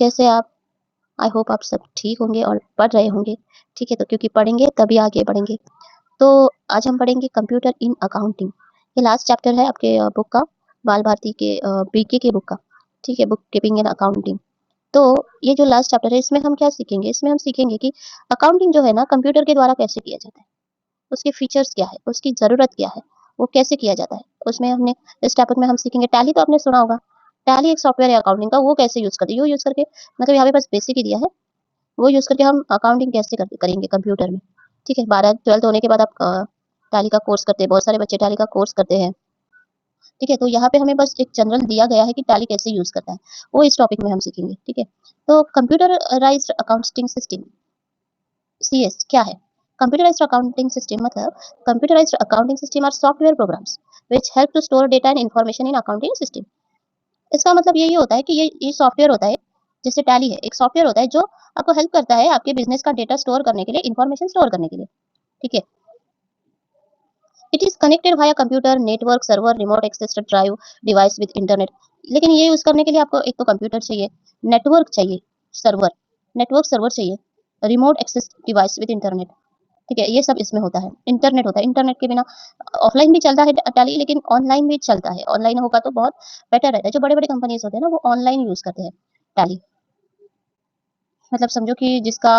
कैसे आप? I hope आप सब ठीक होंगे और पढ़ रहे होंगे। ठीक है, तो क्योंकि पढ़ेंगे तभी आगे बढ़ेंगे। तो आज हम पढ़ेंगे कंप्यूटर इन अकाउंटिंग। ये लास्ट चैप्टर है आपके बुक का, बाल भारती के बीके की बुक का। ठीक है, बुक कीपिंग इन अकाउंटिंग। तो ये जो लास्ट चैप्टर है इसमें हम क्या सीखेंगे? इसमें हम सीखेंगे कि अकाउंटिंग जो है ना कंप्यूटर के द्वारा कैसे किया जाता है, उसके फीचर्स क्या है, उसकी ज़रूरत क्या है, वो कैसे किया जाता है। उसमें हमने इस टॉपिक में हम सीखेंगे टैली, तो आपने सुना होगा। टैली एक सॉफ्टवेयर है अकाउंटिंग का, वो कैसे यूज़ करते हैं, वो यूज़ करके मतलब यहाँ पे बस बेसिक ही दिया है। वो यूज़ करके हम अकाउंटिंग कैसे करेंगे कंप्यूटर में। ठीक है, 12th-12th होने के बाद आप टैली का कोर्स करते हैं, बहुत सारे बच्चे टैली का कोर्स करते हैं। ठीक है, तो यहाँ पे हमें बस एक जनरल दिया गया है कि टैली कैसे यूज़ करता है, वो इस टॉपिक में हम सीखेंगे। ठीक है, तो कंप्यूटराइज्ड अकाउंटिंग सिस्टम, सीएस क्या है? कंप्यूटराइज्ड अकाउंटिंग सिस्टम मतलब computerised accounting system are software programs which help to store data and information in accounting system. इसका मतलब यही होता है कि ये सॉफ्टवेयर होता है, जैसे टैली है, एक सॉफ्टवेयर होता है जो आपको हेल्प करता है आपके बिजनेस का डेटा स्टोर करने के लिए, इंफॉर्मेशन स्टोर करने के लिए। ठीक है, it is connected via computer network server remote access drive device with internet. लेकिन ये यूज करने के लिए आपको एक तो कंप्यूटर चाहिए, नेटवर्क चाहिए, सर्वर नेटवर्क सर्वर चाहिए, remote access device with internet. ठीक है, ये सब इसमें होता है, इंटरनेट होता है। इंटरनेट के बिना ऑफलाइन भी चलता है टैली, लेकिन ऑनलाइन भी चलता है। ऑनलाइन होगा तो बहुत बेटर रहता है। जो बड़े बड़े कंपनीज होते हैं ना वो ऑनलाइन यूज करते हैं टैली। मतलब समझो कि जिसका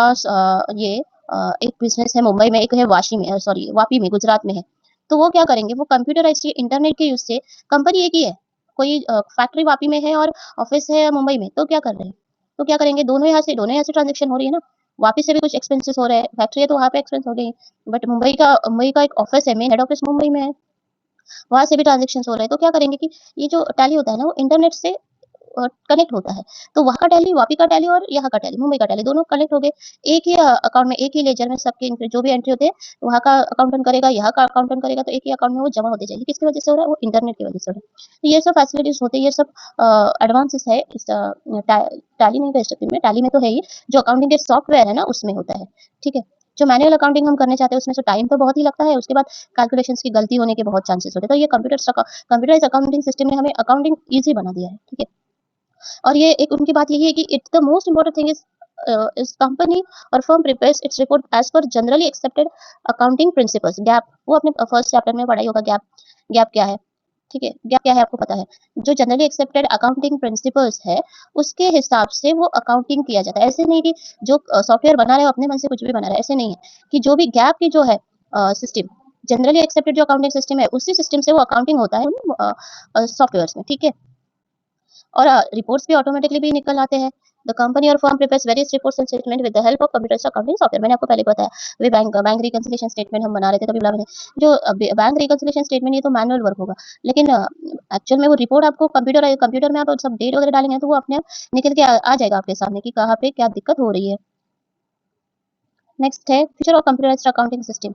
ये एक बिजनेस है मुंबई में, एक है वाशी में, सॉरी वापी में, गुजरात में है। तो वो क्या करेंगे, वो कंप्यूटराइज्ड इंटरनेट के यूज से, कंपनी एक ही है, कोई फैक्ट्री वापी में है और ऑफिस है मुंबई में, तो क्या कर रहे हैं, तो क्या करेंगे, दोनों यहाँ से ट्रांजेक्शन हो रही है ना। वापी से भी कुछ एक्सपेंसेस हो रहे हैं, फैक्ट्री है तो वहाँ पे एक्सपेंस हो गई। बट मुंबई का एक ऑफिस है, मेन हेड ऑफिस मुंबई में है, वहाँ से भी ट्रांजेक्शन हो रहे हैं। तो क्या करेंगे कि ये जो टैली होता है ना वो इंटरनेट से कनेक्ट होता है। तो वहाँ का टैली, वापी का टैली और यहाँ का टैली, मुंबई का टैली, दोनों कनेक्ट हो गए। एक ही अकाउंट में, एक ही लेजर में सबके जो भी एंट्री होते हैं, वहाँ का अकाउंटेंट करेगा, यहाँ का अकाउंटेंट करेगा, तो एक ही अकाउंट में वो जमा होते जाएगी। किसकी वजह से हो रहा है? वो इंटरनेट की वजह से हो रहा है। तो ये सब फैसिलिटीज होते हैं, ये सब एडवांसेस है इस टैली नहीं कह सकती मैं, टैली में तो है ही। जो अकाउंटिंग के सॉफ्टवेयर है ना उसमें होता है। ठीक है, जो मैनुअल अकाउंटिंग हम करने चाहते हैं उसमें तो टाइम तो बहुत ही लगता है, उसके बाद कैलकुलेशंस की गलती होने के बहुत चांसेस होते हैं। तो ये कंप्यूटराइज्ड अकाउंटिंग सिस्टम ने हमें अकाउंटिंग ईजी बना दिया है। ठीक है, और ये एक उनकी बात यही है कि it's the most important thing is company और firm prepares its report as per generally accepted accounting principles. GAAP, वो अपने फर्स्ट चैप्टर में पढ़ाई होगा गैप। गैप क्या है? ठीक है, गैप क्या है आपको पता है? जो जनरली एक्सेप्टेड अकाउंटिंग प्रिंसिपल्स है उसके हिसाब से वो अकाउंटिंग किया जाता है। ऐसे नहीं कि जो सॉफ्टवेयर बना रहे हो अपने मन से कुछ भी बना रहा है, ऐसे नहीं है। कि जो भी गैप की जो है सिस्टम, जनरली एक्सेप्टेड जो अकाउंटिंग सिस्टम है उसी सिस्टम से वो अकाउंटिंग होता है सॉफ्टवेयर में। ठीक है, और रिपोर्ट्स भी ऑटोमेटिकली भी निकल आते हैं। द कंपनी और firm prepares various reports and statement with the help of computerised accounting software. मैंने आपको पहले बताया, वे बैंक रिकंसिलिएशन स्टेटमेंट हम बना रहे थे तभी बोला मैंने। जो बैंक रिकंसिलिएशन स्टेटमेंट ये तो मैनुअल वर्क होगा, लेकिन एक्चुअल में वो रिपोर्ट आपको कंप्यूटर में आप सब डेट वगैरह डालेंगे तो वो अपने आप निकल के आ जाएगा आपके सामने कि कहाँ पे क्या दिक्कत हो रही है। नेक्स्ट है feature of computerised accounting system.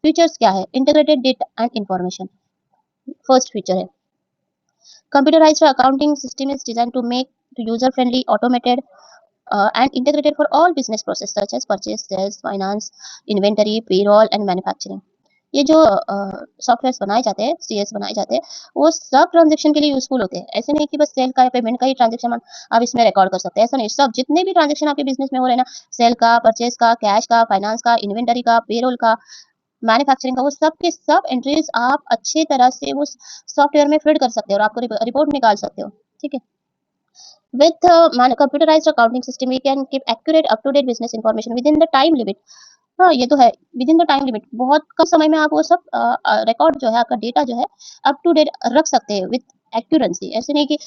Features क्या है? Integrated data and information first feature है। Computerized accounting system is designed to make user-friendly, automated, and integrated for all business processes such as purchase, sales, finance, inventory, payroll, and manufacturing. ये जो software बनाए जाते हैं, CS बनाए जाते हैं, वो सब ट्रांजेक्शन के लिए यूजफुल होते हैं। ऐसे नहीं कि बस सेल का या पेमेंट का ही ट्रांजेक्शन आप इसमें रिकॉर्ड कर सकते हैं, ऐसा नहीं। सब जितने भी ट्रांजेक्शन आपके बिजनेस में हो रहे हैं ना, सेल का, परचेज का, कैश का, फाइनेंस का, इन्वेंटरी का, पेरोल का, मैन्युफैक्चरर का, वो सब के सब एंट्रीज आप अच्छे तरह से वो सॉफ्टवेयर में फीड कर सकते हो और आपको रिपोर्ट निकाल सकते हो। ठीक है, with computerized accounting system we can keep accurate up to date business information within the time limit। हाँ ये तो है, with in the time limit, बहुत कम समय में आप वो सब रिकॉर्ड जो है, आपका डेटा जो है अप टू डेट रख सकते हैं विद एक्यूरेंसी। ऐसे नहीं कि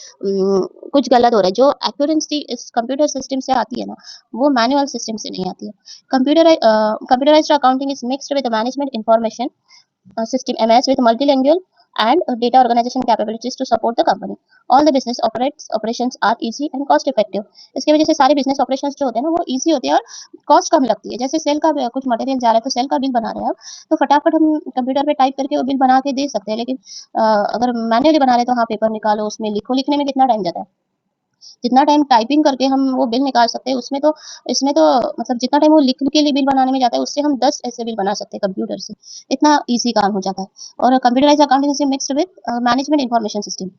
कुछ गलत हो रहा है। जो एक्यूरेंसी इस कंप्यूटर सिस्टम से आती है ना, वो मैनुअल सिस्टम से नहीं आती है। Computerised accounting is mixed with management information system MS with multilingual and data organization capabilities to support the company. All the business operations are easy and cost effective। इसकी वजह से सारे बिजनेस ऑपरेशंस जो होते हैं ना वो इजी होते हैं और कॉस्ट कम लगती है। जैसे सेल का कुछ मटेरियल जा रहा है तो सेल का बिल बना रहे हैं आप, तो फटाफट हम कंप्यूटर पे टाइप करके वो बिल बना के दे सकते हैं। लेकिन अगर मैन्युअली बना रहे हैं तो हाँ पेपर निकालो, उसमें लिखो, लिखने में कितना टाइम जाता है। जितना टाइम टाइपिंग करके हम वो बिल निकाल सकते हैं उसमें तो, इसमें तो मतलब जितना टाइम वो लिख के लिए बिल बनाने में जाता है उससे हम 10 ऐसे बिल बना सकते हैं कंप्यूटर से। इतना ईजी काम हो जाता है। और computerised accounting system mixed with management information system.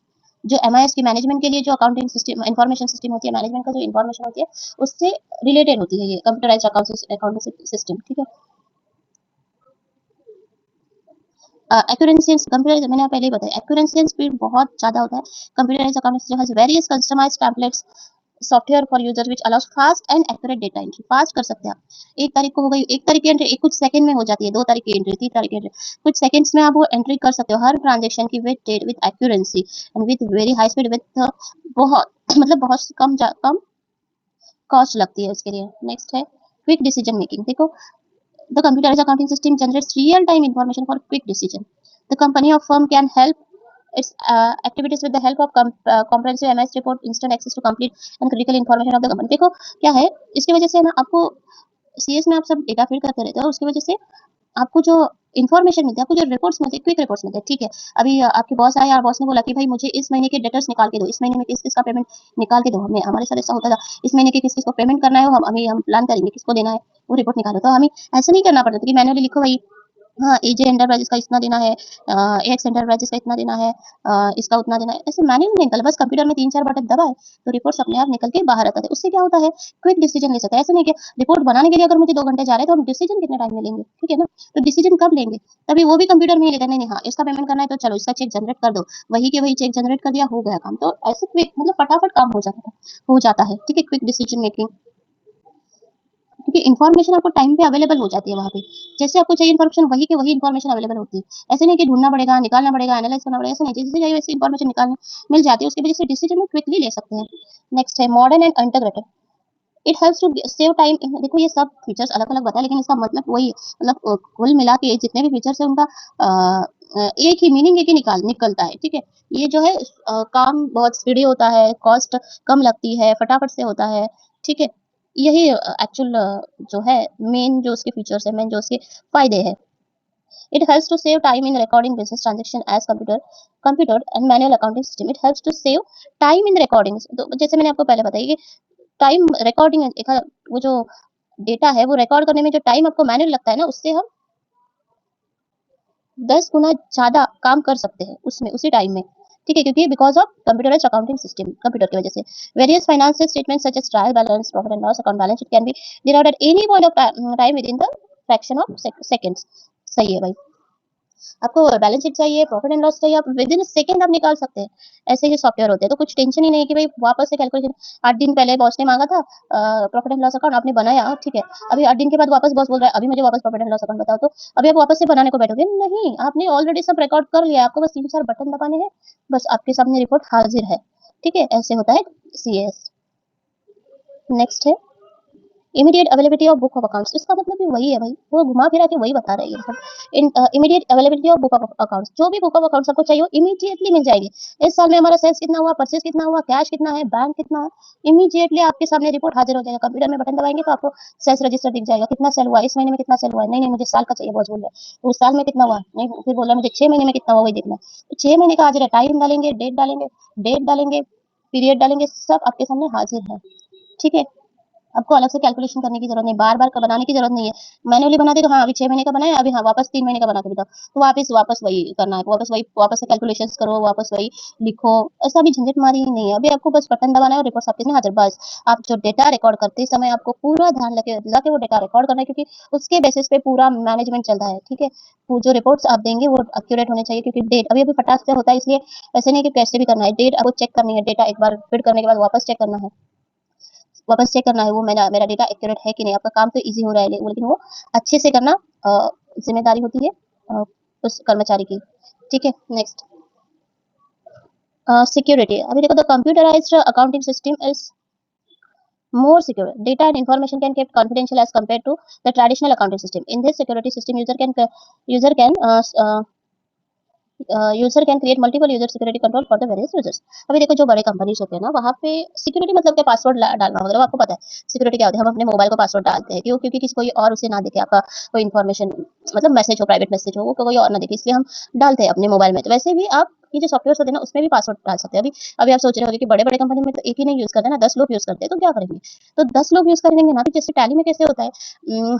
जो MIS की मैनेजमेंट के लिए जो अकाउंटिंग सिस्टम इन्फॉर्मेशन सिस्टम होती है, मैनेजमेंट का जो इन्फॉर्मेशन होती है, उससे रिलेटेड होती है ये कंप्यूटराइज्ड अकाउंटिंग सिस्टम, ठीक है। एक्यूरेंसी कंप्यूटर मैंने पहले ही बताया, एक्यूरेंसी एंड स्पीड बहुत ज़्यादा होता है। Computerised accounting system has various customised templates software for user which allows fast and accurate data entry. Fast कर सकते हैं आप। 1 तारीख को हो गई, 1 तारीख की एंट्री कुछ सेकंड में हो जाती है, 2 तारीख की एंट्री, 3 तारीख की एंट्री, कुछ सेकंड्स में आप वो एंट्री कर सकते हो हर ट्रांज़ैक्शन की with date, with accuracy and with very high speed, with बहुत मतलब बहुत कम कॉस्ट लगती है उसके लिए। नेक्स्ट है क्विक डिसीजन मेकिंग। देखो, the computerized accounting system generates real-time information for quick decision. The company or firm can help its activities with the help of comprehensive MIS report, instant access to complete and critical information of the company. देखो क्या है, इसकी वजह से ना आपको CS में आप सब डेटा फीड करते रहते हो, उसकी वजह से आपको जो इन्फॉर्मेशन मिलती है, आपको जो रिपोर्ट्स मिलते हैं, क्विक रिपोर्ट्स मिलते हैं, ठीक है। अभी आपके बॉस आए और बॉस ने बोला कि भाई मुझे इस महीने के डेटर्स निकाल के दो, इस महीने में किस-किस का पेमेंट निकाल के दो। हमें हमारे साथ ऐसा होता था, इस महीने के किस-किस को पेमेंट करना है, वो हम प्लान करेंगे किसको देना है, वो रिपोर्ट निकालो। तो हमें ऐसा नहीं करना पड़ता था कि मैन्युअली लिखो भाई, हाँ, एजे एंटरप्राइजेस का इतना देना है, एक्स एंटरप्राइजेस का इतना देना है, इसका उतना देना है। ऐसे मैन्युअली नहीं निकला, बस कंप्यूटर में 3-4 बटन दबाए, तो रिपोर्ट्स अपने आप निकल के बाहर आता था। उससे क्या होता है, क्विक डिसीजन ले सकते हैं। ऐसा नहीं कि रिपोर्ट बनाने के लिए अगर मुझे 2 घंटे जा रहे हैं, तो हम डिसीजन कितने टाइम में लेंगे, ठीक है ना? तो डिसीजन कब लेंगे? तभी वो भी कंप्यूटर में ही लेते हैं, नहीं-नहीं हाँ, इसका पेमेंट करना है तो चलो इसका चेक जनरेट कर दो। वही के वही चेक जनरेट कर दिया, हो गया काम। तो ऐसे क्विक मतलब फटाफट काम हो जाता है, ठीक है? क्विक डिसीजन मेकिंग, क्योंकि इन्फॉर्मेशन आपको टाइम पे अवेलेबल हो जाती है वहाँ पे। जैसे आपको चाहिए इन्फॉर्मेशन, वही की वही इन्फॉर्मेशन अवेलेबल होती है। ऐसे नहीं कि ढूँढना पड़ेगा, निकालना पड़ेगा, एनालाइज़ करना पड़ेगा, ऐसा नहीं। जैसे चाहिए वैसी इन्फॉर्मेशन निकालनी मिल जाती है, उसकी वजह से डिसीजन हम क्विकली ले सकते हैं। नेक्स्ट है modern and integrated. It helps to save time in, देखो ये सब फीचर्स अलग-अलग बताया, लेकिन इसका मतलब वही है। मतलब कुल मिला के जितने भी फीचर्स हैं उनका एक ही मीनिंग एक ही निकलता है, ठीक है? ये जो है काम बहुत स्पीडी होता है, कॉस्ट कम लगती है, फटाफट से होता है, ठीक है? यही एक्चुअल जो है मेन जो उसके फीचर्स है, मेन जो उसके फ़ायदे हैं। It helps to save time in recording business transaction as computer and manual accounting system. It helps to save time in recording. तो जैसे मैंने आपको पहले बताया कि टाइम रिकॉर्डिंग वो जो डेटा है वो रिकॉर्ड करने में जो टाइम आपको मैनुअल लगता है ना, उससे हम 10 गुना ज़्यादा काम कर सकते हैं उसमें, उसी टाइम में, ठीक है? क्योंकि because of computerised accounting system, computer की वजह से। Various financial statements such as trial balance, profit and loss account, balance sheet can be derived at any point of time within the fraction of seconds। सही है भाई। आपको balance sheet चाहिए, profit and loss चाहिए, आप within a second आप निकाल सकते हैं। ऐसे ही सॉफ्टवेयर होते हैं, तो कुछ टेंशन ही नहीं है कि भाई वापस से कैलकुलेशन 8 दिन पहले बॉस ने माँगा था प्रॉफिट एंड लॉस अकाउंट, आपने बनाया, ठीक है। अभी 8 दिन के बाद वापस बॉस बोल रहा है, अभी मुझे वापस प्रॉफिट एंड लॉस अकाउंट बताओ, तो अभी आप वापस से बनाने को बैठोगे? नहीं, आपने ऑलरेडी सब रिकॉर्ड कर लिया है, आपको बस 3-4 बटन दबाने हैं, बस आपके सामने रिपोर्ट हाज़िर है, ठीक है? ऐसे होता है सीएएस। नेक्स्ट है immediate availability of book of accounts. इसका मतलब भी वही है भाई, वो घुमा फिरा के वही बता रही है सब। इन immediate availability of book of accounts, जो भी बुक ऑफ अकाउंट्स आपको चाहिए वो इमीडिएटली मिल जाएगी। इस साल में हमारा सेल्स कितना हुआ, परचेज कितना हुआ, कैश कितना है, बैंक कितना है, इमीडिएटली आपके सामने रिपोर्ट हाजिर हो जाएगा। कंप्यूटर में बटन दबाएंगे तो आपको सेल्स रजिस्टर दिख जाएगा, कितना सेल हुआ, इस महीने में कितना सेल हुआ है, नहीं नहीं मुझे साल का चाहिए, बॉस बोल रहा है। तो उस साल में कितना हुआ, नहीं फिर बोल रहा है मुझे 6 महीने में कितना हुआ वही देखना है। तो 6 महीने का हाजिर है, टाइम डालेंगे, डेट डालेंगे, पीरियड डालेंगे, सब आपके सामने हाजिर है, ठीक है? आपको अलग से कैलकुलेशन करने की ज़रूरत नहीं, बार-बार क बनाने की ज़रूरत नहीं है। मैनुअली बना दे तो हाँ, अभी 6 महीने का बनाया, अभी हाँ, वापस 3 महीने का बना के बताओ। तो वापस वही करना है, वापस से कैलकुलेशंस करो, वापस वही लिखो, ऐसा भी झंझट-मारी ही नहीं है। अभी आपको बस बटन दबाना है और रिपोर्ट्स आपके सामने हाज़िर, बस। आप जो डेटा रिकॉर्ड करते समय आपको पूरा ध्यान लगा के वो डेटा रिकॉर्ड करना है, क्योंकि उसके बेसिस पे पूरा मैनेजमेंट चलता है, ठीक है? वो जो रिपोर्ट्स आप देंगे वो एक्यूरेट होने चाहिए, क्योंकि डेट अभी-अभी फटाक से होता है, इसलिए ऐसे नहीं कि कैसे भी करना है। डेट आपको चेक करनी है, डेटा एक बार फीड करने के बाद वापस चेक करना है वो मेरा मेरा डेटा एक्यूरेट है कि नहीं। आपका काम तो ईज़ी हो रहा है, लेकिन वो अच्छे से करना ज़िम्मेदारी होती है उस कर्मचारी की। ठीक है, नेक्स्ट सिक्योरिटी। अभी देखो the computerised accounting system is more secure. Data and information can kept confidential as compared to the traditional accounting system. In this security system, user can user can create multiple user security control for the various users. अभी देखो जो बड़े companies होते हैं ना, वहाँ पे security मतलब क्या, पासवर्ड डालना, मतलब आपको पता है सिक्योरिटी क्या होती है। हम अपने मोबाइल को पासवर्ड डालते हैं, क्यों? क्योंकि किसी कोई और उसे ना देखे, आपका कोई इन्फॉर्मेशन, मतलब मैसेज हो, प्राइवेट मैसेज हो, वो कोई और ना देखे, इसलिए हम डालते हैं अपने मोबाइल में। तो वैसे भी आप ये जो सॉफ्टवेयर होते हैं ना, उसमें भी पासवर्ड डाल सकते हैं। अभी अभी आप सोच रहे होंगे कि बड़े बड़े कंपनी में तो एक ही नहीं यूज करते ना, 10 लोग यूज करते हैं, तो क्या करेंगे? तो 10 लोग यूज करेंगे ना, तो जैसे टैली में कैसे होता है,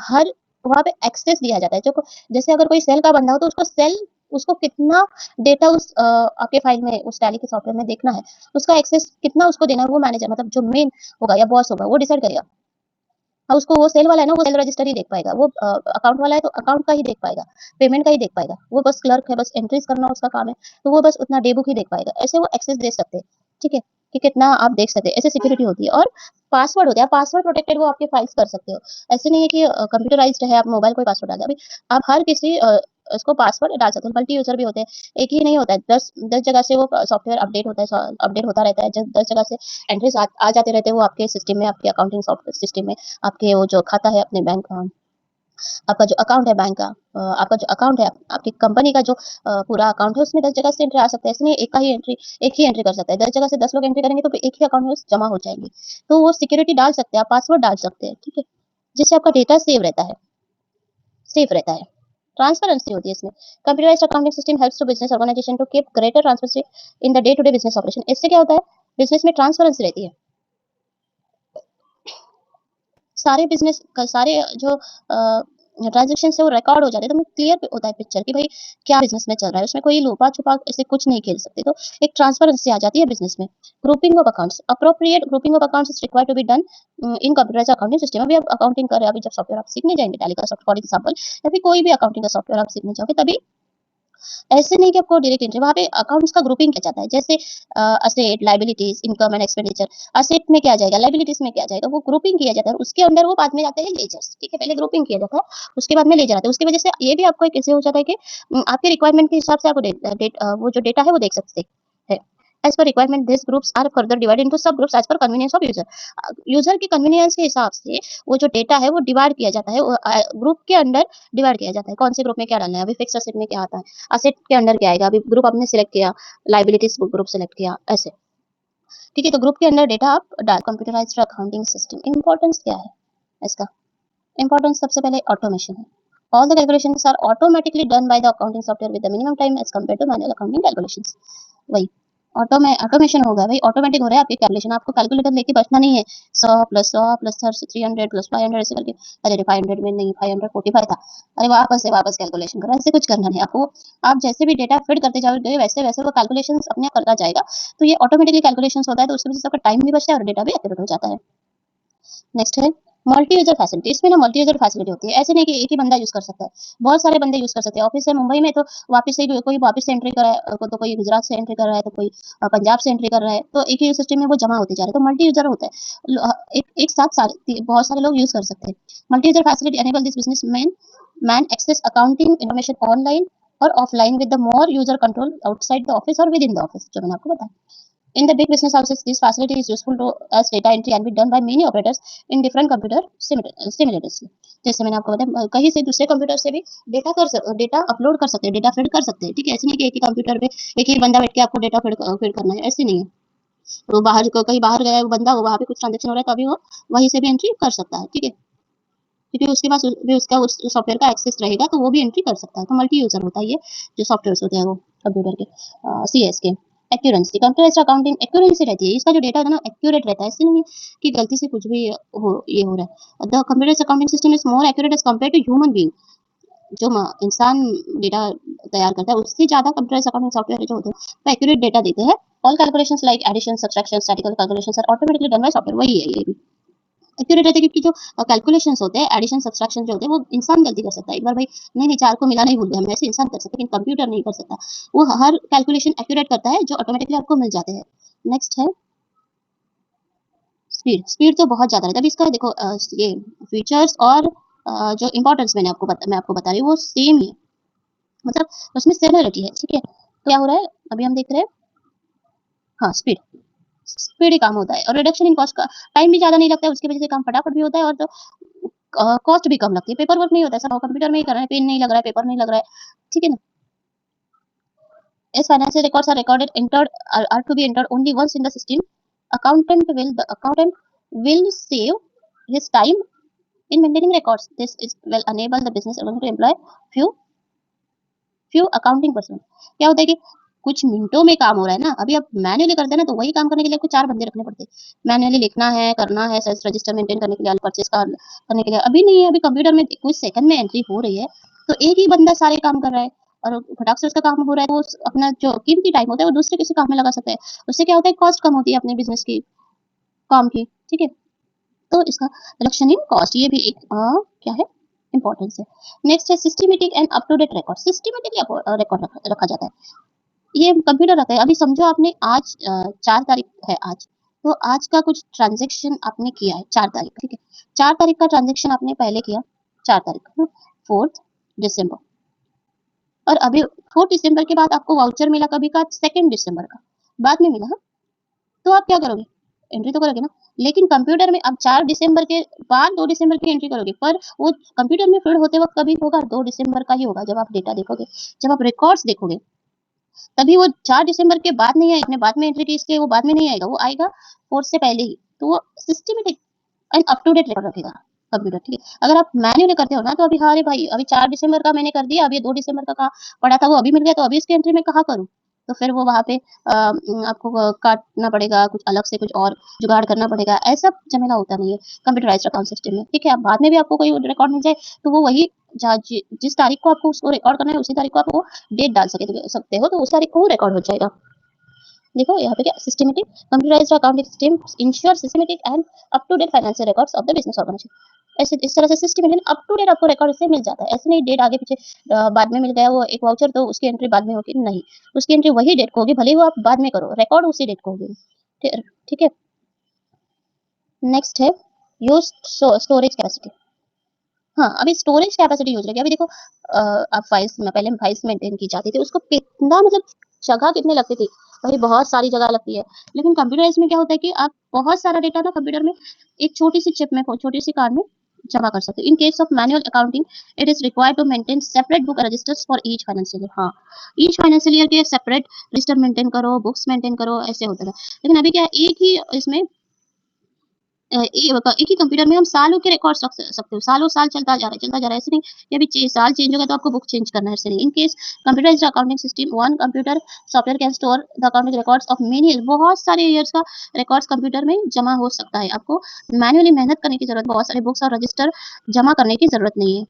हर वहाँ पे एक्सेस दिया जाता है। जो जैसे अगर कोई सेल का बंदा हो तो उसको सेल उसको कितना डेटा उस आपके फाइल में, उस टैली के सॉफ्टवेयर में देखना है, उसका एक्सेस कितना उसको देना है, वो मैनेजर मतलब जो मेन होगा या बॉस होगा वो डिसाइड करेगा। हाँ, उसको वो सेल वाला है ना, वो सेल रजिस्टर ही देख पाएगा, वो अकाउंट वाला है तो अकाउंट का ही देख पाएगा, पेमेंट का ही देख पाएगा, वो बस क्लर्क है, बस एंट्रीज करना उसका काम है, तो वो बस उतना डे बुक ही देख पाएगा। ऐसे वो एक्सेस दे सकते हैं, ठीक है, कि कितना आप देख सकते हैं, ऐसे सिक्योरिटी होती है। और पासवर्ड होता है, पासवर्ड प्रोटेक्टेड वो आपके फाइल्स कर सकते हो। ऐसे नहीं है कि कंप्यूटराइज्ड है, आप मोबाइल कोई पासवर्ड डाल दिया, अभी आप हर किसी उसको पासवर्ड डाल सकते हो। मल्टी यूजर भी होते हैं, एक ही नहीं होता है, 10 जगह से वो सॉफ्टवेयर अपडेट होता है, अपडेट होता रहता है, 10 जगह से एंट्रीज आ जाते रहते हैं वो आपके सिस्टम में, आपके अकाउंटिंग सॉफ्टवेयर सिस्टम में, आपके वो जो खाता है अपने बैंक का, आपका जो अकाउंट है बैंक का, आपका जो अकाउंट है आपकी कंपनी का जो पूरा अकाउंट है, उसमें 10 जगह से एंट्री आ सकता है। इसलिए एक ही एंट्री कर सकता है, 10 जगह से 10 लोग एंट्री करेंगे तो एक ही अकाउंट में जमा हो जाएंगे। तो वो सिक्योरिटी डाल सकते हैं, आप पासवर्ड डाल सकते हैं, ठीक है, जिससे आपका डेटा सेफ रहता है। ट्रांसपेरेंसी होती है इसमें। Computerised accounting system helps to business organisation to keep greater transparency in the day to day business operation. इससे क्या होता है, बिजनेस में ट्रांसपेरेंसी रहती है। सारे बिजनेस का सारे जो ट्रांजेक्शन है वो रिकॉर्ड हो जाते हैं, तो क्लियर होता है पिक्चर कि भाई क्या बिजनेस में चल रहा है, उसमें कोई लुपा छुपा ऐसे कुछ नहीं खेल सकते। तो एक ट्रांसपेरेंसी आ जाती है बिजनेस में। Grouping of accounts, appropriate grouping of accounts is required to be done in computerised accounting system. अभी आप अकाउंटिंग कर रहे हैं, अभी जब सॉफ्टवेयर आप सीखने जाएंगे, टैली का सॉफ्टवेयर फॉर एग्जांपल, या फिर कोई भी अकाउंटिंग का सॉफ्टवेयर आप सीखने जाओगे, तभी ऐसे नहीं कि आपको डायरेक्ट एंट्री, वहाँ पे अकाउंट्स का ग्रुपिंग किया जाता है, जैसे asset, liabilities, income and expenditure. Asset में क्या जाएगा, लायबिलिटीज में क्या जाएगा, वो ग्रुपिंग किया जाता है, उसके अंदर वो बाद में जाते हैं लेजर्स, ठीक है, पहले ग्रुपिंग किया जाता है, उसके बाद में लेजर आते हैं। उसकी वजह से ये भी आपको एक ऐसे हो जाता है कि आपके रिक्वायरमेंट के हिसाब से आपको वो जो डेटा है वो देख सकते हैं। As per requirement, these groups are further divided into subgroups as per convenience of user. User की कन्वीनियंस के हिसाब से वो जो डेटा है वो डिवाइड किया जाता है, ग्रुप के अंदर डिवाइड किया जाता है, कौन से ग्रुप में क्या डालना है। अभी फिक्स असेट में क्या आता है, असेट के अंदर क्या आएगा, अभी ग्रुप आपने सिलेक्ट किया, लाइबिलिटीज ग्रुप सिलेक्ट किया, ऐसे, ठीक है। तो ग्रुप के अंदर डेटा आप डाल। कंप्यूटराइज्ड अकाउंटिंग सिस्टम इंपॉर्टेंस क्या है इसका, इंपॉर्टेंस सबसे पहले ऑटोमेशन है। All the calculations are automatically done by the accounting software with the minimum time as compared to manual accounting calculations. वही ऑटोमेशन होगा भाई, ऑटोमेटिक हो रहा है आपके कैलकुलेशन, आपको कैलकुलेटर लेके बैठना नहीं है 100 + 100 + 300 + 500 ऐसे करके, अरे 500 में नहीं, 545 था, अरे वापस कैलकुलेशन करो, ऐसे कुछ करना नहीं आपको। आप जैसे भी डेटा फिट करते जाओगे वैसे वैसे वो कैलकुलेशन अपने आप करता जाएगा, तो ये ऑटोमेटिकली कैलकुलेशन होता है, तो उसकी वजह से आपका टाइम भी बचता है और डेटा भी एक्यूरेट हो जाता है। नेक्स्ट है मल्टी यूजर फैसिलिटी। इसमें ना मल्टी यूजर फैसिलिटी होती है, ऐसे नहीं कि एक ही बंदा यूज कर सकता है, बहुत सारे बंदे यूज कर सकते हैं। ऑफिस है मुंबई में, तो वापस से कोई वापस से एंट्री कर रहा है, तो कोई गुजरात से एंट्री कर रहा है, तो कोई पंजाब से एंट्री कर रहा है, तो एक ही सिस्टम में वो जमा होते जा रहे हैं, तो मल्टी यूजर होता है। एक साथ बहुत सारे लोग यूज कर सकते हैं। Multi user facility enable this business man access accounting information online और offline with the more user control outside the office और विद इन द ऑफिस, जो मैंने आपको बताया। In the big business houses, this facility is useful to as data entry can be done by many operators in different computer simultaneously. जैसे मैंने आपको बताया, कहीं से दूसरे कंप्यूटर से भी डेटा अपलोड कर सकते हैं, डेटा फीड कर सकते हैं, ठीक है। ऐसे नहीं कि एक ही कंप्यूटर पे एक ही बंदा बैठ के आपको डेटा फीड करना है, ऐसे नहीं है। वो कहीं बाहर गया है वो बंदा, वहाँ पे कुछ ट्रांजेक्शन हो रहा है, तो अभी वो वहीं से भी एंट्री कर सकता है, ठीक है, क्योंकि उसके पास भी उसका उस सॉफ्टवेयर का एक्सेस रहेगा, तो वो भी एंट्री कर सकता है। तो मल्टी यूजर होता है ये जो सॉफ्टवेयर होते हैं वो कंप्यूटर के सीएस के। एक्यूरेंसी, कंप्यूटराइज्ड अकाउंटिंग एक्यूरेंसी रहती है, इसका जो डेटा होता है ना एक्यूरेट रहता है, ऐसे नहीं कि गलती से कुछ भी हो रहा है। The computerised accounting system is more accurate as compare to human being. जो इंसान डेटा तैयार करता है उससे ज्यादा कंप्यूटराइज्ड अकाउंटिंग सॉफ्टवेयर जो होते हैं वो एक्यूरेट डेटा देते हैं। All calculations like addition, subtraction, statistical calculations are automatically done by software, वही है ये भी एक्यूरेट रहता है, क्योंकि जो कैलकुलेशंस होते हैं, एडिशन सब्सट्रैक्शन जो होते हैं, वो इंसान गलती कर सकता है। एक बार भाई नहीं 4 को मिलाना ही भूल गया, हम ऐसे इंसान कर सकते हैं, लेकिन कंप्यूटर नहीं कर सकता। वो हर कैलकुलेशन एक्यूरेट करता है जो ऑटोमेटिकली आपको मिल जाते हैं। नेक्स्ट है स्पीड। स्पीड तो बहुत ज्यादा रहता है। अभी इसका देखो ये फीचर्स और जो इंपॉर्टेंस मैं आपको बता रही हूँ वो सेम ही है, मतलब उसमें सिमिलरिटी है, ठीक है। तो क्या हो रहा है अभी हम देख रहे हैं, हाँ स्पीड, स्पीड ही काम होता है, और रिडक्शन इन कॉस्ट का टाइम भी ज्यादा नहीं लगता है, उसकी वजह से काम फटाफट भी होता है, और तो कॉस्ट भी कम लगती है। पेपर वर्क नहीं होता है, सब कंप्यूटर में ही कर रहे हैं, पेन नहीं लग रहा है, पेपर नहीं लग रहा है, ठीक है ना। As financial records are recorded, are to be entered only once in the system, the accountant will save his time in maintaining records. This is will enable the business owner to employ few few accounting person. क्या होता है कि कुछ मिनटों में काम हो रहा है ना, अभी आप मैन्युअली करते हैं ना, तो वही काम करने के लिए आपको 4 बंदे रखने पड़ते हैं, मैन्युअली लिखना है, करना है, सेल्स रजिस्टर मेंटेन करने के लिए, परचेस का करने के लिए। अभी नहीं है, अभी कंप्यूटर में कुछ सेकंड में एंट्री हो रही है, तो एक ही बंदा सारे काम कर रहा है। और फटाक से उसका काम हो रहा है, तो अपना जो कीमती टाइम होता है वो दूसरे किसी काम में लगा सकता है। उससे क्या होता है, कॉस्ट कम होती है अपने बिजनेस की, काम की, ठीक है। तो इसका रिडक्शन इन कॉस्ट, ये भी एक क्या है, इंपॉर्टेंस है। नेक्स्ट है systematic and up to date record. Systematic record रखा जाता है, ये कंप्यूटर रखा है। अभी समझो आपने आज 4 तारीख है आज, तो आज का कुछ ट्रांजेक्शन आपने किया है 4 तारीख, ठीक है। 4 तारीख का ट्रांजेक्शन आपने पहले किया, 4 तारीख 4 दिसंबर, और अभी 4 दिसंबर के बाद आपको वाउचर मिला कभी का, 2 दिसंबर का, बाद में मिला, हाँ? तो आप क्या करोगे, एंट्री तो करोगे ना। लेकिन कंप्यूटर में आप 4 दिसंबर के बाद 2 दिसंबर की एंट्री करोगे, पर वो कंप्यूटर में फीड होते वक्त कभी होगा 2 दिसंबर का ही होगा। जब आप डेटा देखोगे, जब आप रिकॉर्ड्स देखोगे, तभी वो 4 दिसंबर के बाद नहीं आएगा, बाद में एंट्री की इसके, वो बाद में नहीं आएगा, वो आएगा 4 से पहले ही। तो वो systematic and up to date record रखेगा कंप्यूटर, ठीक है। अगर आप मैन्युअली करते हो ना, तो अभी हाँ, अरे भाई अभी 4 दिसंबर का मैंने कर दिया, अभी 2 दिसंबर का कहाँ पड़ा था, वो अभी मिल गया, तो अभी इसकी एंट्री मैं कहाँ करूँ। तो फिर वो वहाँ पे आपको काटना पड़ेगा, कुछ अलग से कुछ और जुगाड़ करना पड़ेगा, ऐसा झमेला होता नहीं है कंप्यूटराइज्ड अकाउंट सिस्टम में, ठीक है। अब बाद में भी आपको कोई रिकॉर्ड मिल जाए, तो वो वही जिस तारीख को आपको उसको रिकॉर्ड करना है, उसी तारीख को आप वो डेट डाल सकते हो, तो उस तारीख को वो रिकॉर्ड हो जाएगा। देखो यहाँ पे क्या, systematic computerised accounting system ensure systematic and up to date financial records of the business organisation. ऐसे इस तरह से सिस्टमेटिक अप टू डेट आपको रिकॉर्ड से मिल जाता है, ऐसे नहीं डेट आगे पीछे बाद में मिल गया वो एक वाउचर, तो उसकी एंट्री बाद में होगी, नहीं, उसकी एंट्री वही डेट को होगी, भले ही वो आप बाद में करो, रिकॉर्ड उसी डेट को होगी, ठीक है। नेक्स्ट है यूज स्टोरेज कैपेसिटी। हाँ, अभी स्टोरेज कैपेसिटी यूज रखी है। अभी देखो आप फाइल्स में, पहले फाइल्स मेंटेन की जाती थी, उसको कितना मतलब जगह कितने लगती थी, वही बहुत सारी जगह लगती है। लेकिन कंप्यूटराइज में क्या होता है कि आप बहुत सारा डेटा ना कंप्यूटर में एक छोटी सी चिप में, छोटी सी कार्ड में जमा कर सकते हो। In case of manual accounting it is required to maintain separate book registers for each financial year. हाँ, ईच फाइनेंशियल ईयर के सेपरेट रजिस्टर मेंटेन करो, बुक्स मेंटेन करो, ऐसे होता था। लेकिन अभी क्या है, एक ही इसमें एक ही कंप्यूटर में हम सालों के रिकॉर्ड्स रख सकते हो, सालों साल चलता जा रहा है, चलता जा रहा है, ऐसे नहीं कि अभी साल चेंज होगा तो आपको बुक चेंज करना है, ऐसे नहीं। In case computerised accounting system, one computer software can store the accounting records of many years, बहुत सारे ईयर्स का रिकॉर्ड्स कंप्यूटर में जमा हो सकता है। आपको मैन्युअली मेहनत करने की जरूरत, बहुत सारे बुक्स और रजिस्टर जमा करने की जरूरत नहीं है।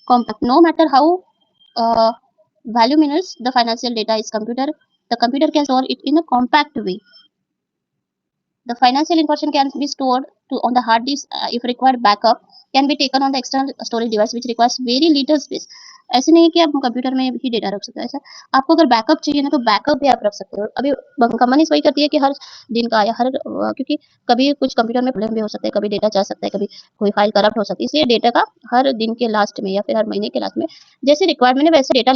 Compact, no matter how voluminous the financial data is, the computer can store it in a compact way. The financial information can be stored on the hard disk, if required. Backup can be taken on the external storage device which requires very little space. ऐसे नहीं कि आप computer में ही data रख सकते हो, ऐसा आपको अगर बैकअप चाहिए ना, तो बैकअप भी आप रख सकते हो। अभी कंपनी वही करती है कि हर दिन का या हर क्योंकि कभी कुछ कंप्यूटर में प्रॉब्लम भी हो सकता है, कभी डेटा जा सकता है, कभी कोई फाइल करप्ट हो सकती है, इसलिए डेटा का हर दिन के लास्ट में या फिर हर महीने के लास्ट में जैसे रिक्वायरमेंट है वैसे डेटा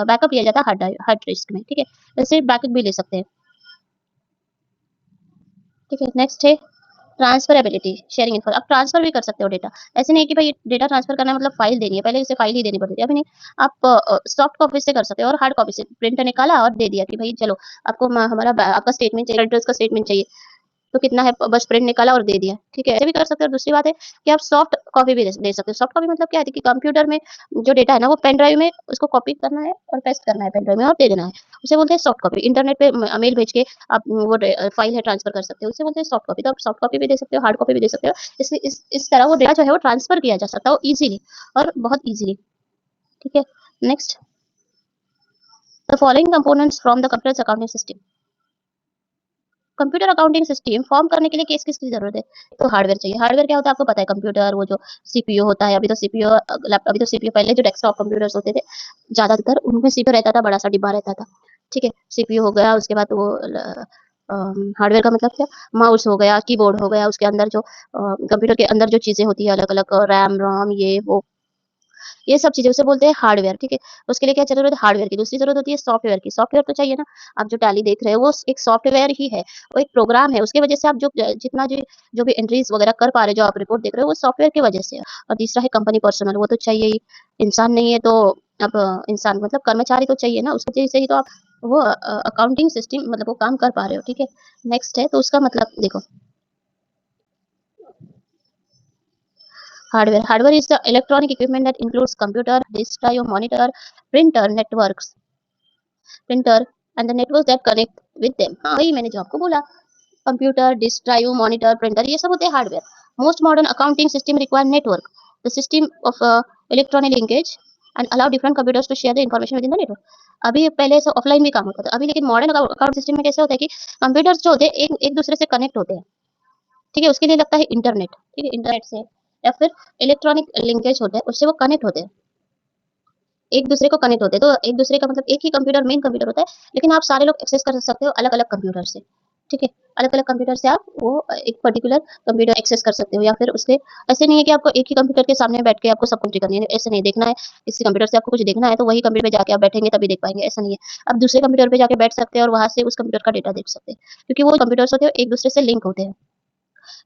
बैकअप लिया जाता है हार्ड डिस्क में, ठीक है। वैसे बैकअप भी ले सकते हैं, ठीक है। नेक्स्ट है ट्रांसफरेबिलिटी, शेयरिंग इन्फो, आप ट्रांसफर भी कर सकते हो डेटा। ऐसे नहीं कि भाई डेटा ट्रांसफर करना मतलब फाइल देनी है, पहले उसे फाइल ही देनी पड़ती थी, अभी नहीं। आप सॉफ्ट कॉपी से कर सकते हो और हार्ड कॉपी से प्रिंटर निकाला और दे दिया कि भाई चलो आपको हमारा आपका स्टेटमेंट चाहिए, एड्रेस का स्टेटमेंट चाहिए, तो कितना है बस प्रिंट निकाला और दे दिया, ठीक है। ऐसे भी कर सकते हो। दूसरी बात है कि आप सॉफ्ट कॉपी भी दे सकते हो। सॉफ्ट कॉपी मतलब क्या है कि कंप्यूटर में जो डेटा है ना, वो पेन ड्राइव में उसको कॉपी करना है और पेस्ट करना है पेन ड्राइव में और दे देना है, उसे बोलते हैं सॉफ्ट कॉपी। इंटरनेट पे मेल भेज के आप वो फाइल है ट्रांसफर कर सकते हो, उसे बोलते हैं सॉफ्ट कॉपी। तो आप सॉफ्ट कॉपी भी दे सकते हो, हार्ड कॉपी भी दे सकते हो। इस तरह वो डेटा जो है वो ट्रांसफर किया जा सकता है इजीली, और बहुत इजीली, ठीक है। Next, the following components from the computer accounting system. Computer accounting system form करने के लिए किस किस की जरूरत है, तो हार्डवेयर चाहिए। हार्डवेयर क्या होता है आपको पता है, कंप्यूटर, वो जो सीपीयू होता है, अभी तो सीपीयू, पहले जो डेस्कटॉप कंप्यूटर्स होते थे ज्यादातर उनमें सीपीयू रहता था, बड़ा सा डिब्बा रहता था, ठीक है। सीपीयू हो गया, उसके बाद वो हार्डवेयर का मतलब क्या, माउस हो गया, कीबोर्ड हो गया, उसके अंदर जो कंप्यूटर के अंदर जो चीजें होती है अलग अलग, रैम रोम ये वो, ये सब चीजें उसे बोलते हैं हार्डवेयर, ठीक है। उसके लिए क्या जरूरत है, हार्डवेयर की। दूसरी जरूरत होती है सॉफ्टवेयर की। सॉफ्टवेयर तो चाहिए ना, आप जो टैली देख रहे हो वो एक सॉफ्टवेयर ही है, वो एक प्रोग्राम है, उसकी वजह से आप जितना जो भी एंट्रीज वगैरह कर पा रहे हो, जो आप रिपोर्ट देख रहे हो, वो सॉफ्टवेयर की वजह से है। और तीसरा है कंपनी पर्सनल, वो तो चाहिए ही, इंसान नहीं है तो अब इंसान मतलब कर्मचारी तो चाहिए ना, उसकी वजह से ही तो आप वो अकाउंटिंग सिस्टम मतलब वो काम कर पा रहे हो, ठीक है। नेक्स्ट है, तो उसका मतलब देखो, hardware is the electronic equipment that includes computer, disk drive, monitor, printer and the networks that connect with them। हाँ, वही मैंने जो आपको बोला, computer, disk drive, monitor, printer, ये सब होते हैं hardware. Most modern accounting system require network, the system of electronic linkage and allow different computers to share the information with in the network. अभी पहले से ऑफलाइन भी काम होता था, अभी लेकिन मॉडर्न अकाउंट सिस्टम में कैसे होता है कि कंप्यूटर्स जो होते हैं एक एक दूसरे से कनेक्ट होते हैं, ठीक है, उसके लिए लगता है इंटरनेट, ठीक है, इंटरनेट से या फिर इलेक्ट्रॉनिक लिंकेज होते हैं, उससे वो कनेक्ट होते हैं, एक दूसरे को कनेक्ट होते हैं। तो एक दूसरे का मतलब एक ही कंप्यूटर मेन कंप्यूटर होता है, लेकिन आप सारे लोग एक्सेस कर सकते हो अलग अलग कंप्यूटर से, ठीक है, अलग अलग कंप्यूटर से आप वो एक पर्टिकुलर कंप्यूटर एक्सेस कर सकते हो, या फिर उसके ऐसे नहीं है कि आपको एक ही कंप्यूटर के सामने बैठ के आपको सब कुछ करनी है, ऐसे नहीं देखना है, किसी कंप्यूटर से आपको कुछ देखना है तो वही कंप्यूटर पे जाके आप बैठेंगे तभी देख पाएंगे, ऐसा नहीं है। आप दूसरे कंप्यूटर पे जाके बैठ सकते हैं और वहां से उस कंप्यूटर का डेटा देख सकते हैं, क्योंकि वो कंप्यूटर्स होते हैं एक दूसरे से लिंक होते हैं,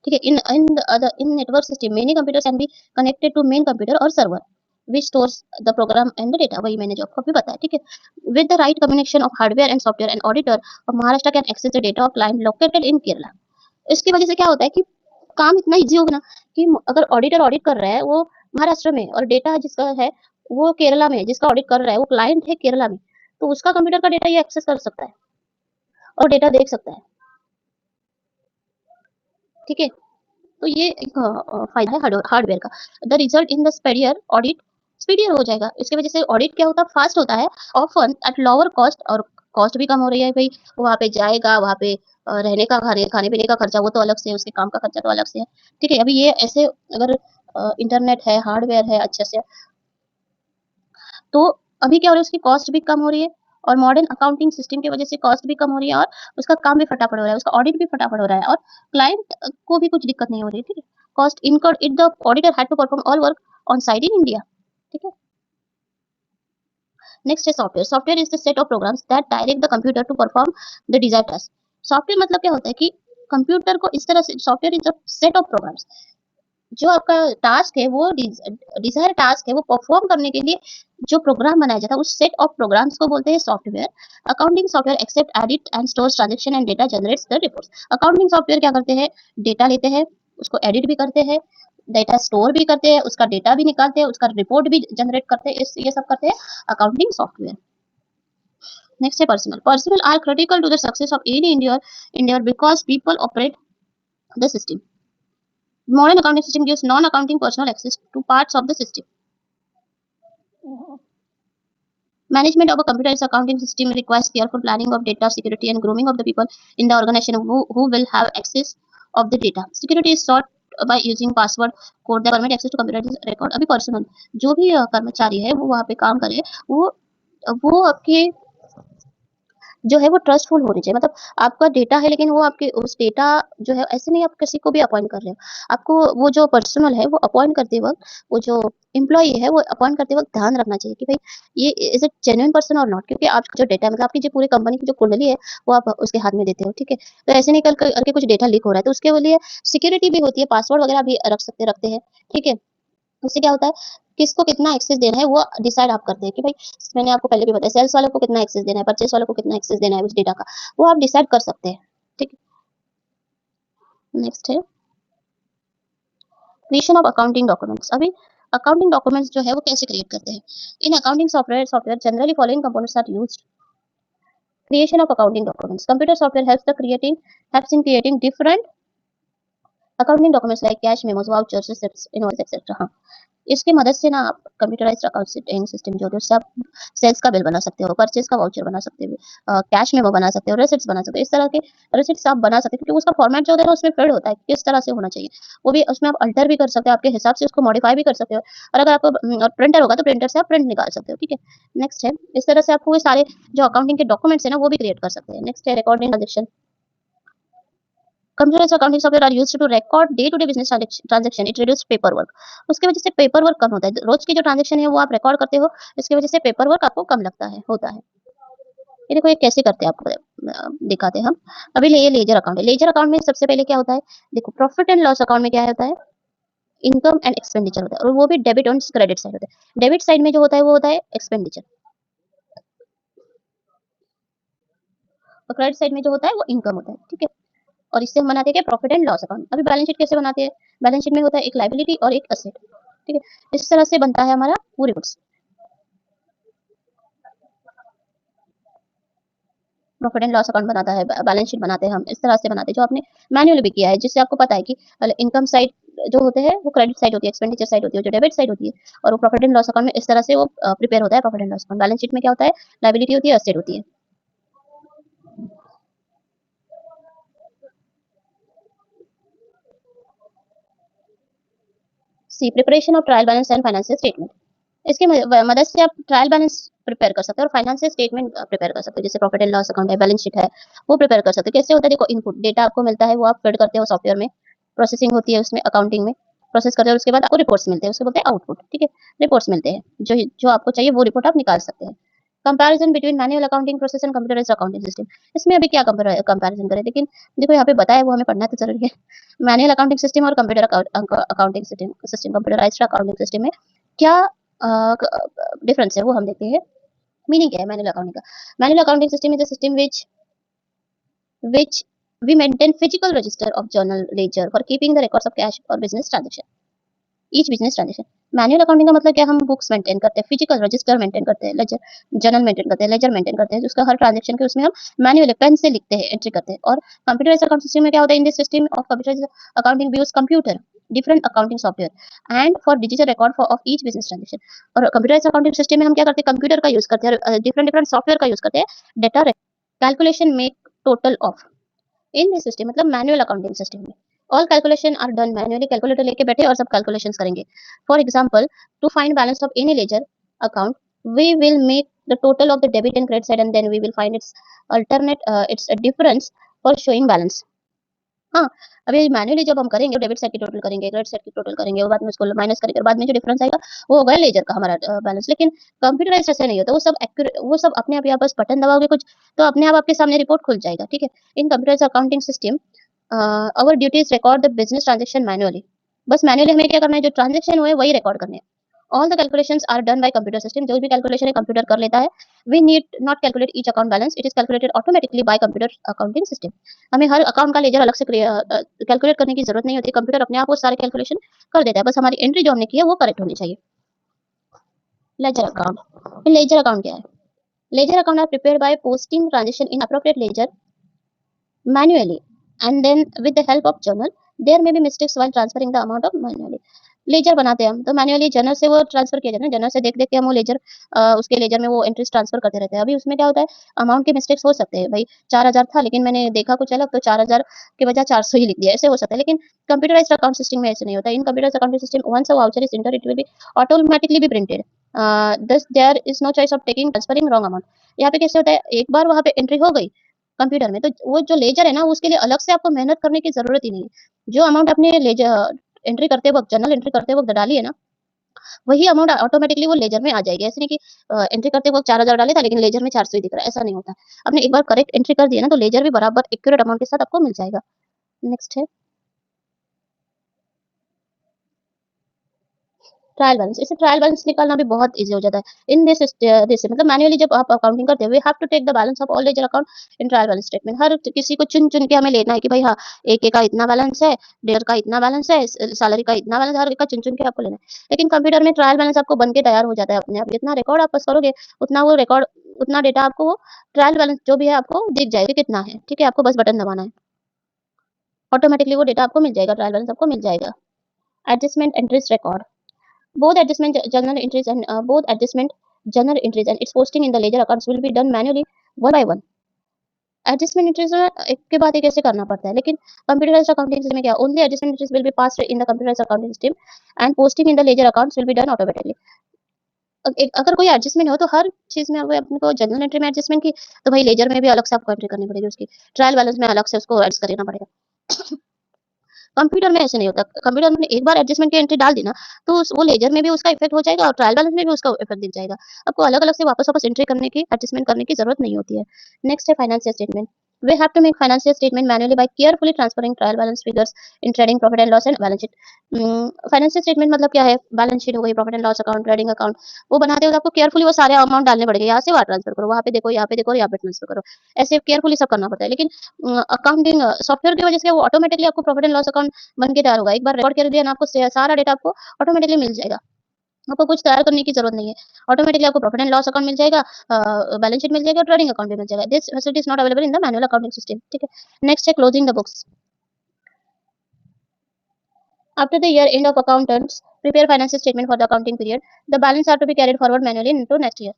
ठीक है। In network system many computers can be connected to main computer और server which stores the program and the data, वही मैंने जो आपको अभी बताया, ठीक है। with the right combination of hardware and software, an auditor of Maharashtra can access the data of client located in Kerala। इसकी वजह से क्या होता है कि काम इतना इजी होगा ना कि अगर ऑडिटर ऑडिट कर रहा है वो महाराष्ट्र में और डेटा जिसका है वो केरला में, जिसका ऑडिट कर रहा है वो क्लाइंट है केरला में, तो उसका कंप्यूटर का डेटा ये एक्सेस कर सकता है और डेटा देख सकता है, ठीक है। तो ये एक फायदा है हार्डवेयर का। The result in the speedier audit, speedier हो जाएगा, इसकी वजह से ऑडिट क्या होता है, फास्ट होता है, ऑफन एट लोअर कॉस्ट, और कॉस्ट भी कम हो रही है भाई, वहाँ पे जाएगा, वहाँ पे रहने का, खाने खाने पीने का खर्चा वो तो अलग से है, उसके काम का खर्चा तो अलग से है, ठीक है। अभी ये ऐसे अगर इंटरनेट है, हार्डवेयर है अच्छे से, तो अभी क्या हो रहा है, उसकी कॉस्ट भी कम हो रही है, और मॉडर्न अकाउंटिंग सिस्टम की वजह से कॉस्ट भी कम हो रही है, और उसका काम भी फटाफट हो रहा है, उसका ऑडिट भी फटाफट हो रहा है, और क्लाइंट को भी कुछ दिक्कत नहीं हो रही है, ठीक है। Cost incurred if the auditor had to perform all work on site in India, ठीक है। नेक्स्ट है software. Software is the set of programs that direct the computer to perform the desired task. Software मतलब क्या होता है कि computer को इस तरह से, software is the set of programs, जो आपका टास्क है वो डिजायर टास्क है वो परफॉर्म करने के लिए जो प्रोग्राम बनाया जाता है उस सेट ऑफ प्रोग्राम्स को बोलते हैं software. Accounting software accept edit and stores transaction and data generates the reports. Accounting software क्या करते हैं, डेटा लेते हैं, उसको एडिट भी करते हैं, डेटा स्टोर भी करते हैं, उसका डेटा भी निकालते हैं, उसका रिपोर्ट भी जनरेट करते हैं, ये सब करते हैं अकाउंटिंग सॉफ्टवेयर। नेक्स्ट है personnel. Personnel are critical to the success of any India because people operate the system. Modern accounting system gives non-accounting personal access to parts of the system. Management of a computerized accounting system requires careful planning of data security and grooming of the people in the organization who will have access of the data. Security is sought by using password code that permit access to computerized record. अभी personal जो भी कर्मचारी है वो वहाँ पे काम करे, वो आपके जो है वो ट्रस्टफुल होनी चाहिए, मतलब आपका डेटा है लेकिन वो आपके उस डेटा जो है, ऐसे नहीं आप किसी को भी अपॉइंट कर रहे हो, आपको वो जो पर्सनल है वो अपॉइंट करते वक्त, वो जो एम्प्लॉई है वो अपॉइंट करते वक्त ध्यान रखना चाहिए कि भाई ये इज इट जेन्युइन पर्सन और नॉट, क्योंकि आपका जो डेटा है मतलब आपकी जो पूरी कंपनी की जो कुंडली है वो आप उसके हाथ में देते हो, ठीक है। तो ऐसे नहीं करके कुछ डेटा लीक हो रहा है, तो उसके लिए सिक्योरिटी भी होती है, पासवर्ड वगैरह भी रखते हैं, ठीक है। उससे क्या होता है, किसको कितना एक्सेस देना है वो डिसाइड आप करते हैं कि भाई, मैंने आपको पहले भी बताया, सेल्स वाले को कितना एक्सेस देना है, परचेस वाले को कितना एक्सेस देना है उस डेटा का, वो आप डिसाइड कर सकते हैं, ठीक है। नेक्स्ट है क्रिएशन ऑफ अकाउंटिंग डॉक्यूमेंट्स। अभी अकाउंटिंग डॉक्यूमेंट्स जो है वो कैसे क्रिएट करते हैं, in accounting software generally following components are used. Creation of accounting documents, computer software helps in creating different accounting documents like cash memos, vouchers, receipts, invoice etcetera. हाँ, इसकी मदद से ना आप कंप्यूटराइज्ड अकाउंटिंग सिस्टम जो है आप सेल्स का बिल बना सकते हो, परचेज का वाउचर बना सकते हो, कैश मेमो बना सकते हो, रेसिप्ट्स बना सकते हो, इस तरह के रेसिप्ट्स आप बना सकते हो, क्योंकि उसका फॉर्मेट जो होता है ना उसमें फिड होता है किस तरह से होना चाहिए, वो भी उसमें आप अल्टर भी कर सकते हो, आपके हिसाब से उसको मॉडिफाई भी कर सकते हो, और अगर आपको और प्रिंटर होगा तो प्रिंटर से आप प्रिंट निकाल सकते हो, ठीक है। नेक्स्ट है, इस तरह से आपको वो सारे जो अकाउंटिंग के डॉक्यूमेंट्स है ना वो भी क्रिएट कर सकते हैं। नेक्स्ट है recording transaction. Computerized accounting software are used to record day-to-day business transaction. It reduces paper work. उसकी वजह से पेपर वर्क कम होता है, रोज की जो ट्रांजेक्शन है वो आप रिकॉर्ड करते हो, इसकी वजह से पेपर वर्क आपको कम लगता है, होता है। ये देखो ये कैसे करते हैं आपको दिखाते हैं हम। अभी ये लेजर अकाउंट है, लेजर अकाउंट में सबसे पहले क्या होता है, देखो प्रॉफिट एंड लॉस अकाउंट में क्या होता है, इनकम एंड एक्सपेंडिचर होता है, और वो भी डेबिट और क्रेडिट साइड होता है। डेबिट साइड में जो होता है वो होता है एक्सपेंडिचर, और क्रेडिट साइड में जो होता है वो इनकम होता है, ठीक है। और इससे हम बनाते हैं क्या, प्रॉफिट एंड लॉस अकाउंट। अभी बैलेंस शीट कैसे बनाते हैं, बैलेंस शीट में होता है एक लायबिलिटी और एक असेट, ठीक है। इस तरह से बनता है हमारा पूरी books. Profit and loss account बनाता है, बैलेंस शीट बनाते हैं हम, इस तरह से बनाते हैं जो आपने मैन्युअली भी किया है, जिससे आपको पता है कि इनकम साइड जो होते हैं वो क्रेडिट साइड होती है, एक्सपेंडिचर साइड होती है, जो डेबिट साइड होती है, और वो प्रॉफिट एंड लॉस अकाउंट में इस तरह से वो प्रिपेयर होता है। Profit and loss account balance sheet में क्या होता है, लायबिलिटी होती है, एसेट होती है। C preparation of trial balance and financial statement. इसकी मदद से आप ट्रायल बैलेंस प्रिपेयर कर सकते हैं और फाइनेंशियल स्टेटमेंट प्रिपेयर कर सकते हैं, जैसे प्रॉफिट एंड लॉस अकाउंट है, बैलेंस शीट है, वो प्रिपेयर कर सकते हैं। कैसे होता है, देखो इनपुट डेटा आपको मिलता है, वो आप फीड करते हो सॉफ्टवेयर में, प्रोसेसिंग होती है उसमें, अकाउंटिंग में प्रोसेस करते हैं, उसके बाद आपको रिपोर्ट्स मिलते हैं, उसको बोलते हैं आउटपुट। ठीक है, रिपोर्ट्स मिलते हैं, जो जो आपको चाहिए वो रिपोर्ट आप निकाल सकते हैं। Comparison between manual accounting process and computerised accounting system. इसमें अभी क्या कंपैरिजन करें, लेकिन देखो यहाँ पे बताया, वो हमें पढ़ना तो जरूरी है। मैनुअल अकाउंटिंग सिस्टम और computer accounting system computerised accounting system में क्या डिफरेंस है वो हम देखते हैं। मीनिंग क्या है मैनुअल अकाउंटिंग का? Manual accounting system is a system which we maintain physical register of journal ledger for keeping the records of cash or business transaction, each business transaction। Manual accounting का मतलब क्या, हम books maintain करते हैं, physical register maintain करते हैं, laser journal maintain करते हैं, लेजर मेंटेन करते हैं, जिसका हर ट्रांजेक्शन के उसमें हम मैनुअली पेन से लिखते हैं, एंट्री करते हैं। और कंप्यूटराइज्ड अकाउंट सिस्टम में क्या होता है, in this system of computerised accounting we use computer different accounting software and for digital record for of each business transaction. और कंप्यूटराइज्ड अकाउंटिंग सिस्टम में हम क्या करते हैं, कंप्यूटर का यूज करते हैं, डिफरेंट डिफरेंट सॉफ्टवेयर का यूज करते हैं, data calculation make total of in this system, मतलब मैनुअल अकाउंटिंग सिस्टम में all calculation are done manually, calculator लेके बैठे और सब कैलकुलेशंस करेंगे। For example, to find balance of any ledger account we will make the total of the debit and credit side and then we will find its alternate its difference for showing balance. हाँ, अभी manually जब हम करेंगे debit side की total करेंगे, credit side की total करेंगे, और बाद में उसको माइनस करेंगे, और बाद में जो डिफरेंस आएगा वो होगा लेजर का हमारा बैलेंस। लेकिन कंप्यूटराइज्ड ऐसे नहीं होता, वो सब एक्यूरेट, वो सब अपने आप, या बस बटन दबाओगे कुछ तो अपने आप आपके सामने रिपोर्ट खुल जाएगा। ठीक है, in computerised accounting system our duties record the business transaction manually. बस मैनुअली हमें क्या करना है, जो ट्रांजेक्शन हुए वही रिकॉर्ड करने हैं। All the calculations are done by computer system, जो भी कैलकुलेशन है कंप्यूटर कर लेता है। We need not calculate each account balance, it is calculated automatically by computer accounting system. हमें हर अकाउंट का लेजर अलग से कैलकुलेट करने की जरूरत नहीं होती, कंप्यूटर अपने आप वो सारे कैलकुलेशन कर देता है, बस हमारी एंट्री जो हमने की है वो करेक्ट होनी चाहिए। लेजर अकाउंट, लेजर अकाउंट क्या है? Ledger account are prepared by posting transaction in appropriate ledger manually and then with the help of journal there may be mistakes while transferring the amount of manually। Ledger बनाते हैं हम तो manually journal से वो transfer किया जाता है, journal से देख देख के हम वो लेजर उसके लेजर में वो एंट्रीज ट्रांसफर करते रहते हैं। अभी उसमें क्या होता है, अमाउंट के मिस्टेक्स हो सकते हैं, भाई 4000 था लेकिन मैंने देखा कुछ अलग, तो 4000 के बजाय 400 ही लिख दिया, ऐसे हो सकता है। लेकिन कंप्यूटराइज्ड अकाउंट सिस्टम में ऐसे नहीं होता। In computerised account system once a voucher is entered it will be automatically be printed, thus there is no choice of taking transferring wrong amount। यहाँ पे कैसे होता है, एक बार वहाँ पे एंट्री हो गई कंप्यूटर में, तो वो जो लेजर है ना, उसके लिए अलग से आपको मेहनत करने की जरूरत ही नहीं है। जो अमाउंट अपने लेजर एंट्री करते वक्त, जर्नल एंट्री करते वक्त डाली है ना, वही अमाउंट ऑटोमेटिकली वो लेजर में आ जाएगी। ऐसे नहीं कि एंट्री करते वक्त 4000 डाले था लेकिन लेजर में 400 ही दिख रहा है, ऐसा नहीं होता। आपने एक बार करेक्ट एंट्री कर दिया ना, तो लेजर भी बराबर एक्यूरेट अमाउंट के साथ आपको मिल जाएगा। नेक्स्ट है ट्रायल बैलेंस। इससे ट्रायल बैलेंस निकालना भी बहुत इजी हो जाता है। इन दिस दिस मतलब मैन्युअली जब आप अकाउंटिंग करते हो, we have to take the balance of all ledger account in trial balance statement. हर किसी को चुन चुन के हमें लेना है कि भाई हाँ, एक एक का इतना बैलेंस है, डेयर का इतना बैलेंस है, सैलरी का इतना बैलेंस, हर एक का चुन चुन के आपको लेना है। लेकिन कंप्यूटर में ट्रायल बैलेंस आपको बन के तैयार हो जाता है अपने आप, जितना रिकॉर्ड आप पास करोगे उतना वो रिकॉर्ड, उतना डेटा आपको वो ट्रायल बैलेंस जो भी है आपको दिख जाएगा कितना है। ठीक है, आपको बस बटन दबाना है, ऑटोमेटिकली वो डेटा आपको मिल जाएगा, ट्रायल बैलेंस आपको मिल जाएगा। Adjustment entries record, both adjustment journal entries and both adjustment journal entries and its posting in the ledger accounts will be done manually one by one। Adjustment entries एक के बाद एक ऐसे करना पड़ता है, लेकिन कंप्यूटराइज्ड अकाउंटिंग सिस्टम में क्या, only adjustment entries will be passed in the computerised accounting system and posting in the ledger accounts will be done automatically. अगर कोई एडजस्टमेंट हो तो हर चीज में अपने को जनरल एंट्री में एडजस्टमेंट की, तो भाई लेजर में भी अलग से आपको एंट्री करनी पड़ेगी, उसकी ट्रायल बैलेंस में अलग से उसको एड करना पड़ेगा। कंप्यूटर में ऐसे नहीं होता। कंप्यूटर में एक बार एडजस्टमेंट की एंट्री डाल दी ना, तो वो लेजर में भी उसका इफेक्ट हो जाएगा और ट्रायल बैलेंस में भी उसका इफेक्ट दिख जाएगा। आपको अलग अलग से वापस वापस एंट्री करने की, एडजस्टमेंट करने की जरूरत नहीं होती है। नेक्स्ट है financial statement. We have to make financial statement manually by carefully transferring trial balance figures in trading profit and loss and balance sheet। Financial statement मतलब क्या है, बैलेंस शीट हो गई, profit and loss account, trading account, वो बनाते हो तो आपको केयरफुली वो सारे अमाउंट डालने पड़ेंगे, यहाँ से वहाँ ट्रांसफर करो, वहाँ पे देखो, यहाँ पे देखो, यहाँ पे ट्रांसफर करो, ऐसे केयरफुली सब करना पड़ता है। लेकिन अकाउंटिंग सॉफ्टवेयर की वजह से वो ऑटोमेटिकली आपको प्रॉफिट एंड लॉस अकाउंट बन के तैयार होगा। एक बार रिकॉर्ड कर दिया ना, आपको सारा डेटा आपको ऑटोमेटिकली मिल जाएगा। आपको कुछ तैयार करने की जरूरत नहीं है, ऑटोमेटिकली आपको प्रॉफिट एंड लॉस अकाउंट मिल जाएगा, बैलेंस शीट मिल जाएगा, ट्रेडिंग अकाउंट भी मिल जाएगा। This facility is not available in the manual accounting system, ठीक है। नेक्स्ट है closing the books. After the year end of accountants prepare financial statement for the accounting period, the balance are to be carried forward manually into next year.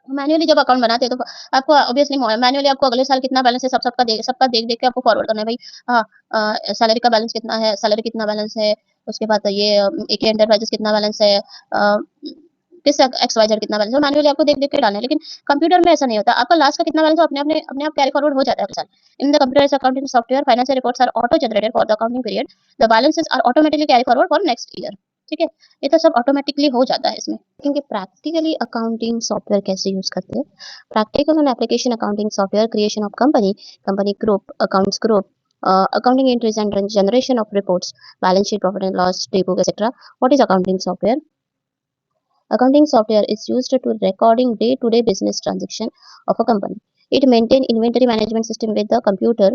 Manually जब account बनाते हैं तो आपको obviously manually आपको अगले साल कितना balance है सबका देख देख के आपको फॉरवर्ड करना है भाई। सैलरी का बैलेंस कितना है, सैलरी कितना बैलेंस है, उसके बाद ये एक एंटरप्राइजेस कितना बैलेंस है, किस एक्स वाई जेड कितना बैलेंस है, मैन्युअली आपको देख देख के डालना है। लेकिन कंप्यूटर में ऐसा नहीं होता, आपका लास्ट का कितना बैलेंस है अपने आप कैरी फॉरवर्ड हो जाता है हर साल। In the computerised accounting software financial reports are auto generated for the accounting period, the balances are automatically carry forward for next year, ठीक है। ये तो सब ऑटोमेटिकली हो जाता है इसमें। क्योंकि प्रैक्टिकली अकाउंटिंग सॉफ्टवेयर कैसे यूज करते हैं, practical and application accounting software creation of company group accounts group, accounting entries and generation of reports, balance sheet, profit and loss, daybook, etc. What is accounting software? Accounting software is used to recording day-to-day business transaction of a company. It maintains inventory management system with the computer.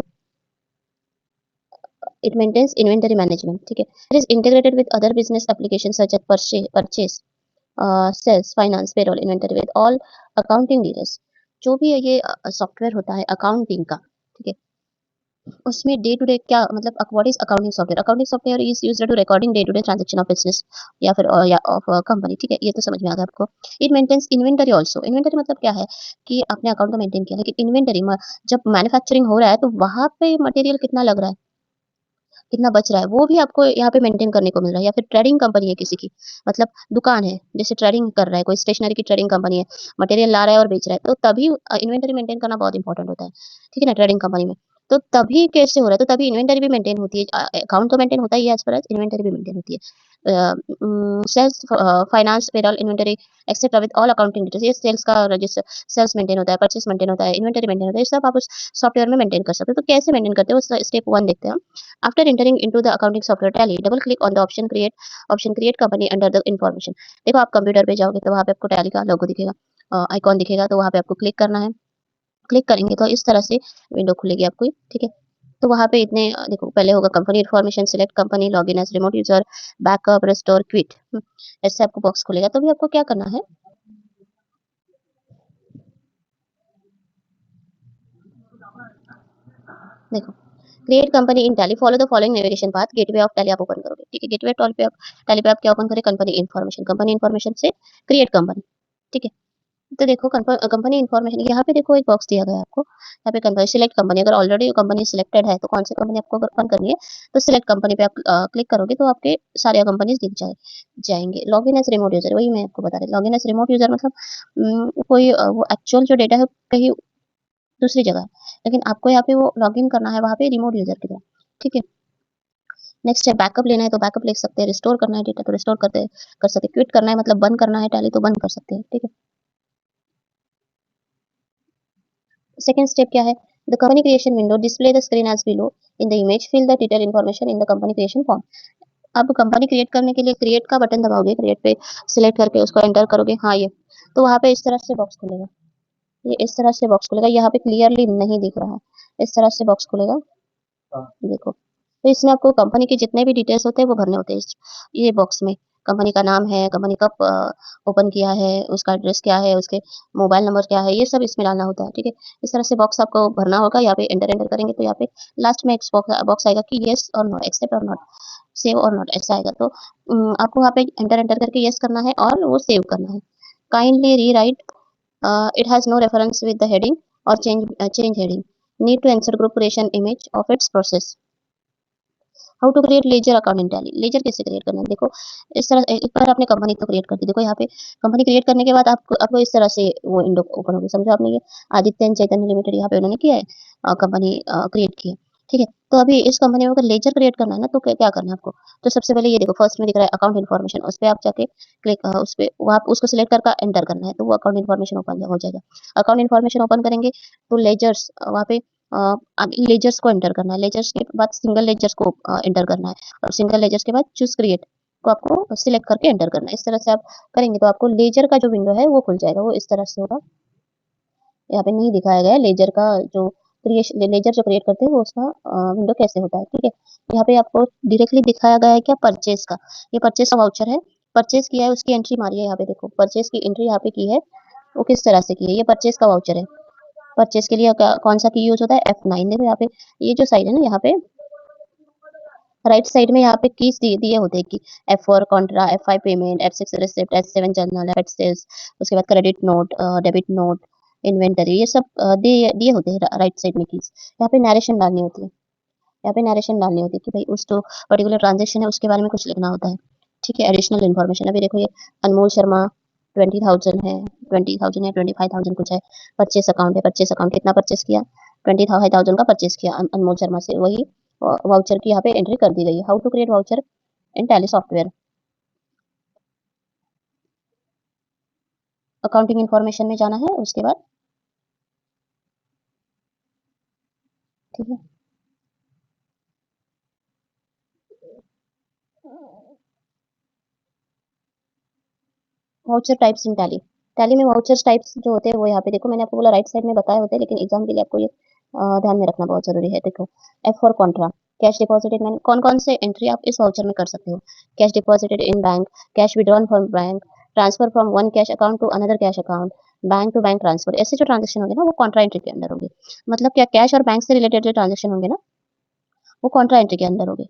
It maintains inventory management. ठीक है. It is integrated with other business applications such as purchase, sales, finance, payroll, inventory with all accounting details. जो भी ये software होता है accounting का, ठीक है, उसमें डे टू डे क्या मतलब what is accounting software is used to recording day to day transaction of business या फिर या ऑफ कंपनी, ठीक है। ये तो समझ में आ गया आपको। It maintains inventory also. Inventory मतलब क्या है कि आपने अकाउंट को मेंटेन किया, लेकिन इन्वेंटरी जब मैन्युफैक्चरिंग हो रहा है तो वहां पे मटेरियल कितना लग रहा है, कितना बच रहा है, वो भी आपको यहाँ पे मेंटेन करने को मिल रहा है। या फिर ट्रेडिंग कंपनी है किसी की, मतलब दुकान है, जैसे ट्रेडिंग कर रहा है कोई स्टेशनरी की ट्रेडिंग कंपनी है, मटेरियल ला रहा है और बेच रहा है, तो तभी इन्वेंटरी मेंटेन करना बहुत इंपॉर्टेंट होता है, ठीक है ना, ट्रेडिंग कंपनी में। तो तभी कैसे हो रहा है, तो तभी इन्वेंटरी भी मेंटेन होती है। अकाउंट तो मेंटेन होता ही है, एज पर एज इन्वेंटरी भी मेंटेन होती है। Sales, finance, payroll, inventory etcetera with all accounting details. ये सेल्स का रजिस्टर, सेल्स मेंटेन होता है, परचेस मेंटेन होता है, इन्वेंटरी मेंटेन होता है, ये सब आप उस सॉफ्टवेयर में मेंटेन कर सकते हो। तो कैसे मेंटेन करते हो, स्टेप 1 देखते हैं हम। After entering into the accounting software Tally, double click on the option create company under the information। देखो आप कंप्यूटर पे जाओगे तो वहाँ पे आपको टैली का लोगो दिखेगा, आइकॉन दिखेगा, तो वहाँ पे आपको क्लिक करना है। क्लिक करेंगे तो इस तरह से विंडो खुलेगी आपको, ठीक है। तो वहाँ पे इतने देखो, पहले होगा company information, select company, login as remote user, backup, restore, quit, ऐसे आपको बॉक्स खुलेगा। तो भी आपको क्या करना है, देखो create company in tally, follow the following navigation path. Gateway of tally आप ओपन करोगे, ठीक है। गेटवे टैली पे आप क्या ओपन करें, कंपनी इन्फॉर्मेशन से क्रिएट कंपनी, ठीक है। तो देखो कंपनी इन्फॉर्मेशन, यहाँ पे देखो एक बॉक्स दिया गया है आपको, यहाँ पे कंपनी सिलेक्ट कंपनी, अगर ऑलरेडी कंपनी सिलेक्टेड है तो कौन सी कंपनी आपको ओपन करनी है, तो सिलेक्ट कंपनी पे आप क्लिक करोगे तो आपके सारे कंपनीज दिख जाएंगे। लॉगिन एज रिमोट यूजर, वही मैं आपको बता रही, लॉगिन एज रिमोट यूजर मतलब कोई वो एक्चुअल जो डेटा है कहीं दूसरी जगह है, लेकिन आपको यहाँ पे वो लॉगिन करना है वहाँ पे रिमोट यूजर की तरह, ठीक है। नेक्स्ट है बैकअप लेना है तो बैकअप ले सकते हैं, रिस्टोर करना है डेटा तो रिस्टोर कर सकते हैं, क्विट करना है मतलब बंद करना है टैली तो बंद कर सकते हैं, ठीक है। सेकंड स्टेप क्या है, the company creation window display the screen as below in the image, fill the detail information in the company creation form. अब कंपनी क्रिएट करने के लिए क्रिएट का बटन दबाओगे, क्रिएट पे सिलेक्ट करके उसको एंटर करोगे, हाँ ये, तो वहाँ पे इस तरह से बॉक्स खुलेगा, ये इस तरह से बॉक्स खुलेगा, यहाँ पे क्लियरली नहीं दिख रहा है, इस तरह से बॉक्स खुलेगा, देखो। तो इसमें आपको कंपनी के जितने भी डिटेल्स होते हैं वो भरने होते हैं ये बॉक्स में। कंपनी का नाम है, कंपनी कब ओपन किया है, उसका एड्रेस क्या है, उसके मोबाइल नंबर क्या है, ये सब इसमें डालना होता है, ठीक है। इस तरह से बॉक्स आपको भरना होगा। यहाँ पे एंटर एंटर करेंगे तो यहाँ पे लास्ट में एक बॉक्स आएगा कि येस और नो, एक्सेप्ट और नॉट, सेव और नॉट, ऐसा आएगा। तो आपको वहाँ पे एंटर एंटर करके येस करना है और वो सेव करना है। Kindly rewrite, it has no reference with the heading or change heading, need to insert group creation image of its process। How to create ledger account in Tally, ledger कैसे create करना है, देखो इस तरह एक बार आपने कंपनी तो create कर दी, देखो यहाँ पे कंपनी क्रिएट करने के बाद आपको इस तरह से वो विंडो ओपन होगी, समझो आपने ये आदित्य चैतन्य लिमिटेड यहाँ पे उन्होंने किया है, कंपनी क्रिएट की है, ठीक है। तो अभी इस कंपनी में अगर लेजर क्रिएट करना है ना तो क्या करना है आपको, तो सबसे पहले ये देखो फर्स्ट में दिख रहा है अकाउंट इन्फॉर्मेशन, उस पर आप जाके क्लिक उस पर वहाँ उसको सिलेक्ट करके एंटर करना है तो वो अकाउंट इन्फॉर्मेशन ओपन हो जाएगा। अकाउंट इन्फॉर्मेशन ओपन करेंगे तो लेजर्स वहाँ पे लेजर्स को एंटर करना है, लेजर्स के बाद सिंगल लेजर्स को एंटर करना है, और सिंगल लेजर्स के बाद चूज क्रिएट को आपको सिलेक्ट करके एंटर करना है। इस तरह से आप करेंगे तो आपको लेजर का जो विंडो है वो खुल जाएगा, वो इस तरह से होगा। यहाँ पे नहीं दिखाया गया है लेजर का जो क्रिएशन, लेजर जो क्रिएट करते हैं वो उसका विंडो कैसे होता है, ठीक है। यहाँ पे आपको डायरेक्टली दिखाया गया है क्या, परचेज का, ये परचेज का वाउचर है, परचेज किया है उसकी एंट्री मारी है यहाँ पे, देखो परचेज की एंट्री यहाँ पे की है, वो किस तरह से की है, ये परचेज का वाउचर है। परचेज के लिए कौन सा की यूज होता है, F9। देखो यहाँ पे ये जो साइड है ना, यहाँ पे राइट साइड में यहाँ पे कीज दिए दिए होते हैं कि F4 contra, F5 payment, F6 receipt, F7 journal, F8 sales, उसके बाद credit note, debit note, inventory, ये सब दिए दिए होते हैं राइट साइड में कीज। यहाँ पे नरेशन डालनी होती है, यहाँ पे नरेशन डालनी होती है कि भाई उस जो पर्टिकुलर ट्रांजेक्शन है उसके बारे में कुछ लिखना होता है। ठीक है, एडिशनल इन्फॉर्मेशन। अभी देखो ये अनमोल शर्मा 20,000 है, 20,000 है, 25,000 कुछ है। परचेस अकाउंट है, परचेस अकाउंट कितना परचेस किया, 25,000 का परचेस किया अनमोल शर्मा से, वही वाउचर की यहाँ पे एंट्री कर दी गई है। How to create voucher in Tally software, accounting information में जाना है उसके बाद। ठीक है, voucher types in Tally. Tally में वाउचर्स टाइप्स जो होते हैं वो यहाँ पे देखो, मैंने आपको बोला राइट साइड में बताए होते हैं, लेकिन एग्जाम के लिए आपको ये ध्यान में रखना बहुत जरूरी है। देखो F4 कॉन्ट्रा, कैश डिपॉजिटेड, मैंने कौन कौन से एंट्री आप इस वाउचर में कर सकते हो, cash deposited in bank, cash withdrawn from bank, transfer from one cash account to another cash account, bank to bank transfer, ऐसे जो ट्रांजेक्शन होंगे ना वो कॉन्ट्रा एंट्री के अंदर होंगे। मतलब क्या, कैश और बैंक से रिलेटेड जो ट्रांजेक्शन होंगे ना वो कॉन्ट्रा एंट्री के अंदर होंगे,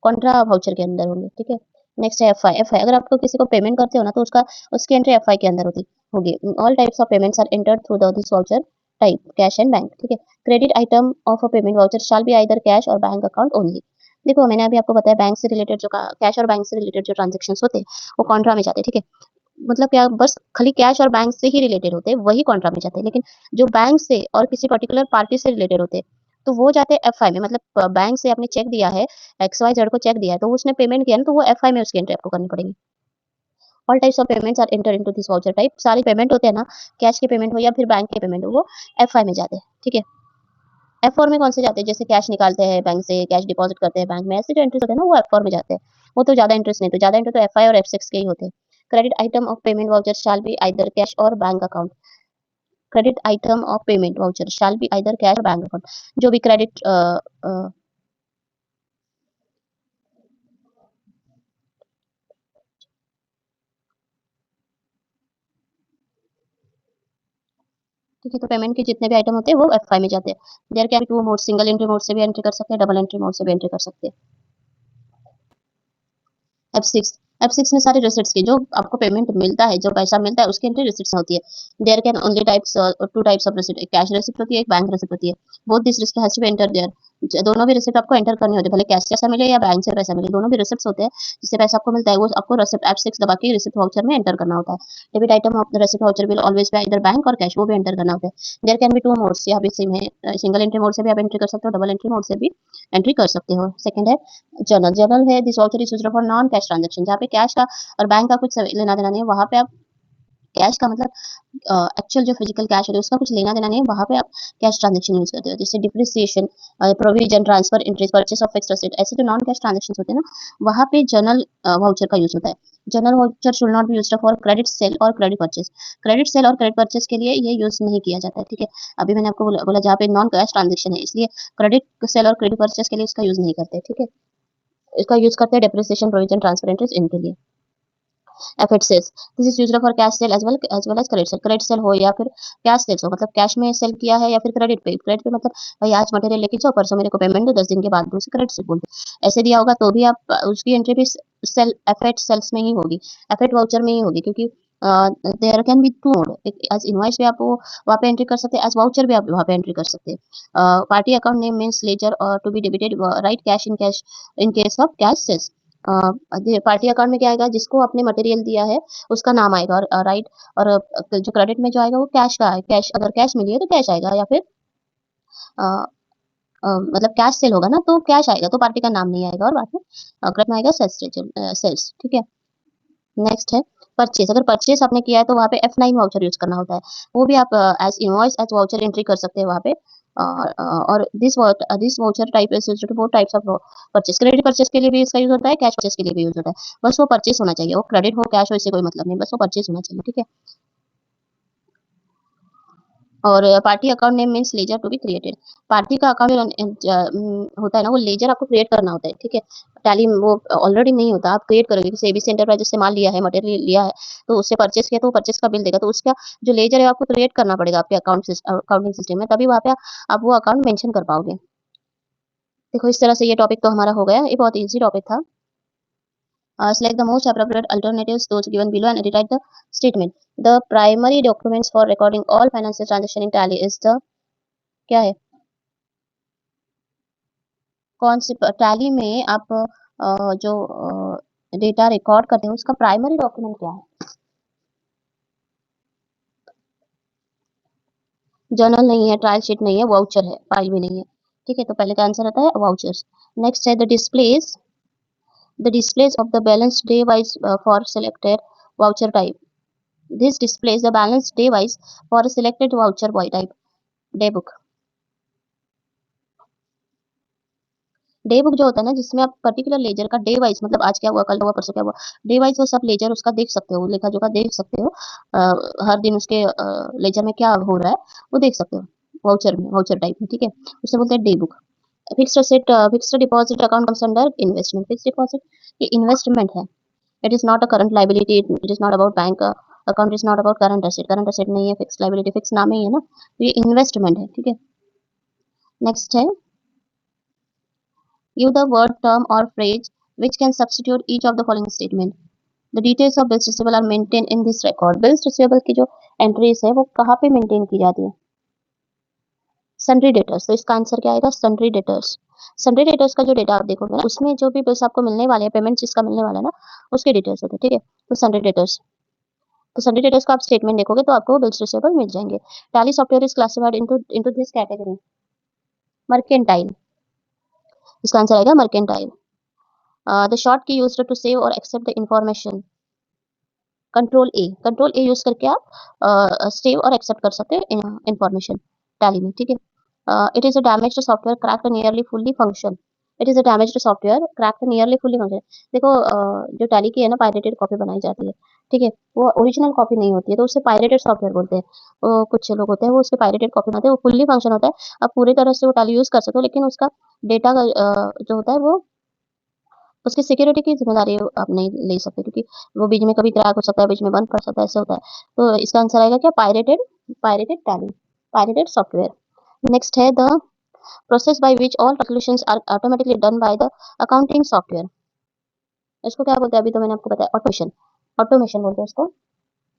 कॉन्ट्रा वाउचर के अंदर होंगे। ठीक है, नेक्स्ट है F5। F5 अगर आपको किसी को पेमेंट करते हो ना तो उसका उसकी एंट्री F5 के अंदर होती होगी। All types of payments are entered through the this voucher type, cash and bank. ठीक है, credit item of a payment voucher shall be either cash और बैंक अकाउंट ओनली। देखो मैंने अभी आपको बताया बैंक से रिलेटेड जो कैश और बैंक से रिलेटेड जो ट्रांजेक्शन होते हैं वो कॉन्ट्रा में जाते हैं। ठीक है, मतलब क्या, बस खाली कैश और बैंक से ही रिलेटेड होते हैं वही कॉन्ट्रा में जाते हैं, लेकिन जो बैंक से और किसी पर्टिकुलर पार्टी से रिलेटेड होते हैं तो वो जाते हैं F5 में। मतलब बैंक से आपने चेक दिया है, XYZ को चेक दिया है, तो उसने पेमेंट किया ना तो वो F5 में उसकी एंट्री आपको करनी पड़ेगी। All types of payments are enter into this voucher type. सारे पेमेंट होते हैं ना, कैश के पेमेंट हो या फिर बैंक के पेमेंट हो, वो F5 में जाते हैं। ठीक है, F4 में कौन से जाते हैं, जैसे कैश निकालते हैं बैंक से, कैश डिपॉजिट करते हैं बैंक में, ऐसे जो एंट्रीज होते हैं ना वो F4 में जाते हैं। वो तो ज्यादा इंटरेस्ट नहीं, तो ज्यादा इंटरेस्ट तो F5 और F6 के ही होते हैं। Credit item of payment voucher shall be either cash और bank account, credit item of payment voucher shall be either cash और बैंक अकाउंट। जो भी क्रेडिट ठीक है, तो पेमेंट के जितने भी आइटम होते हैं वो F5 में जाते हैं। There can be two mode, single entry mode से भी एंट्री कर सकते हैं, डबल एंट्री मोड से भी एंट्री कर सकते हैं। F6, F6 में सारे रिसिप्ट्स की जो आपको पेमेंट मिलता है, जो पैसा मिलता है उसकी एंट्री रिसिप्ट्स होती है। There can only types, two types of receipt, एक कैश रिसिप्ट होती है, एक बैंक रिसिप्ट होती है। Both this receipt has to be enter there. दोनों भी रिसिप्ट आपको एंटर करनी होती है, भले कैश से पैसा मिले या बैंक से पैसा मिले, दोनों भी रिसिप्ट्स होते हैं। जिससे पैसा आपको मिलता है वो आपको रिसिप्ट F6 दबा के रिसिप्ट वाउचर में एंटर करना होता है। Debit item of the receipt voucher will always be either bank और कैश, वो भी एंटर करना होता है। There can be two modes, यहाँ भी सेम है, सिंगल एंट्री मोड से भी आप एंट्री कर सकते हो, डबल एंट्री मोड से भी एंट्री कर सकते हो। सेकंड है जर्नल। जर्नल है this voucher is used for non cash transaction, जहाँ पे कैश का और बैंक का कुछ लेना देना नहीं है, वहाँ पे आप कैश का मतलब एक्चुअल जो फिजिकल कैश होता है उसका कुछ लेना देना नहीं है, वहाँ पे आप कैश ट्रांजैक्शन यूज करते हो। जैसे depreciation, provision, transfer, interest, purchase of fixed asset, ऐसे जो नॉन कैश ट्रांजैक्शन होते हैं ना वहाँ पे जर्नल वाउचर का यूज होता है। Journal voucher should not be used for credit sale और क्रेडिट परचेस। क्रेडिट सेल और क्रेडिट परचेस के लिए ये यूज नहीं किया जाता है। ठीक है, अभी मैंने आपको बोला जहाँ पे नॉन कैश ट्रांजेक्शन है, इसलिए क्रेडिट सेल और क्रेडिट परचेस के लिए इसका यूज नहीं करते। ठीक है, इसका यूज करते हैं डिप्रिसिएशन, प्रोविजन, ट्रांसफर, इंटरेस्ट, इनके लिए। F8 sales, this is used for cash sale as well as credit sale. Credit sale हो या फिर कैश सेल्स हो, मतलब कैश में सेल किया है या फिर क्रेडिट पे। क्रेडिट पे मतलब भाई आज मटेरियल लेके जाओ, परसों मेरे को पेमेंट दो, 10 दिन के बाद दो, उसे क्रेडिट सेल बोलते हैं। ऐसे दिया होगा तो भी आप उसकी एंट्री भी सेल F8 सेल्स में ही होगी, F8 वाउचर में ही होगी, क्योंकि there can be two mode, as invoice भी आप वहाँ पे एंट्री कर सकते हैं, एज वाउचर भी आप वहाँ पे एंट्री कर सकते हैं। Party account name means ledger to be debited, right cash in case of cash sales. Party account में क्या आएगा, जिसको आपने मटेरियल दिया है उसका नाम आएगा, और राइट, और जो क्रेडिट में जो आएगा वो कैश का है, कैश अगर कैश मिली है तो कैश आएगा, या फिर अ, मतलब कैश सेल होगा ना तो कैश आएगा, तो पार्टी का नाम नहीं आएगा, और बाद में क्रेडिट में आएगा सेल्स। ठीक है, नेक्स्ट है परचेज। अगर परचेज आपने किया है तो वहाँ पे F9 वाउचर यूज करना होता है, वो भी आप as invoice as voucher entry कर सकते हैं वहाँ पे। और this voucher type is used to both types of purchase. Credit purchase के लिए भी इसका यूज होता है, कैश परचेज के लिए भी यूज होता है। बस वो परचेज होना चाहिए, वो क्रेडिट हो कैश हो इससे कोई मतलब नहीं, बस वो परचेज होना चाहिए। ठीक है, और party account name means ledger to be created. Party का अकाउंट होता है ना, वो लेजर आपको क्रिएट करना होता है, ठीक है। टैली वो ऑलरेडी नहीं होता, आप क्रिएट करोगे। जैसे एबीसी एंटरप्राइजेस से माल लिया है, मटेरियल लिया है, तो उससे परचेस किया तो वो परचेस का बिल देगा, तो उसका जो लेजर है आपको क्रिएट करना पड़ेगा आपके अकाउंटिंग सिस्टम में, तभी वहाँ पे आप वो अकाउंट मेंशन कर पाओगे। देखो इस तरह से ये टॉपिक तो हमारा हो गया, ये बहुत ईजी टॉपिक था। Select the most appropriate alternatives, those given below, and rewrite the statement. The primary documents for recording all financial transaction in Tally is the क्या है, कौन सी टैली में आप जो डेटा रिकॉर्ड करते हैं उसका प्राइमरी डॉक्यूमेंट क्या है? जर्नल नहीं है, ट्रायल शीट नहीं है, वाउचर है, फाइल भी नहीं है, ठीक है। तो पहले का आंसर आता है वाउचर्स। नेक्स्ट है the displays of the balance day wise for selected voucher type. This displays the balance day wise for a selected voucher by type. Day book। Day book जो होता है ना, जिसमें आप पर्टिकुलर लेजर का day wise, मतलब आज क्या हुआ, कल हुआ, परसों क्या हुआ, डे वाइज वो सब लेजर उसका देख सकते हो, लेखा जोखा देख सकते हो। हर दिन उसके लेजर में क्या हो रहा है वो देख सकते हो, वाउचर में, वाउचर टाइप में, ठीक है। उसे बोलते हैं day book. Fixed deposit account comes under investment. Fixed deposit ये इन्वेस्टमेंट है। It is not a current liability, it is not about bank account, is not about current asset. Current asset नहीं है, फिक्स लाइबिलिटी, फिक्स नाम ही है ना, तो ये investment है, ठीक है। नेक्स्ट है give the word, term, or phrase which can substitute each of the following statement. The details of bills receivable are maintained in this record. Bills receivable की जो एंट्रीज है वो कहाँ पे मेंटेन की जाती है? Sundry debtors. तो इसका आंसर क्या आएगा? Sundry debtors. सन्ड्री डेटर्स का जो डेटा आप देखोगे ना, उसमें जो भी बिल्स आपको मिलने वाले हैं, पेमेंट जिसका मिलने वाला है ना, उसके डिटेल्स होते हैं, ठीक है। तो सन्ड्री डेटर्स, तो सन्ड्री डेटर्स का आप स्टेटमेंट देखोगे तो आपको बिल्स रिसीवेबल मिल जाएंगे। Tally software is classified into this category, mercantile. इसका आंसर आएगा mercantile. The short key used to save और accept the information, control A use करके आप सेव और एक्सेप्ट कर सकते हैं इंफॉर्मेशन टैली में, ठीक है। It is a damaged software cracked nearly fully function. It is a damaged software cracked nearly fully function. देखो जो टैली की है ना, पायरेटेड कॉपी बनाई जाती है, ठीक है। वो ओरिजिनल कॉपी नहीं होती है, तो उससे पायरेटेड सॉफ्टवेयर बोलते हैं। कुछ लोग होते हैं वो उसके पायरेटेड कॉपी बनाते हैं, वो फुल्ली फंक्शन होता है, आप पूरी तरह से वो टैली यूज कर सकते हो, लेकिन उसका डेटा जो होता है वो उसकी सिक्योरिटी की जिम्मेदारी आप नहीं ले सकते, क्योंकि वो बीच में कभी क्रैक हो सकता है, बीच में बंद पड़ सकता है, ऐसा होता है। तो इसका आंसर आएगा क्या? Pirated, pirated Tally, pirated software. Next है the process by which all calculations are automatically done by the accounting software. इसको क्या बोलते हैं? अभी तो मैंने आपको बताया, ऑटोमेशन। ऑटोमेशन बोलते हैं उसको,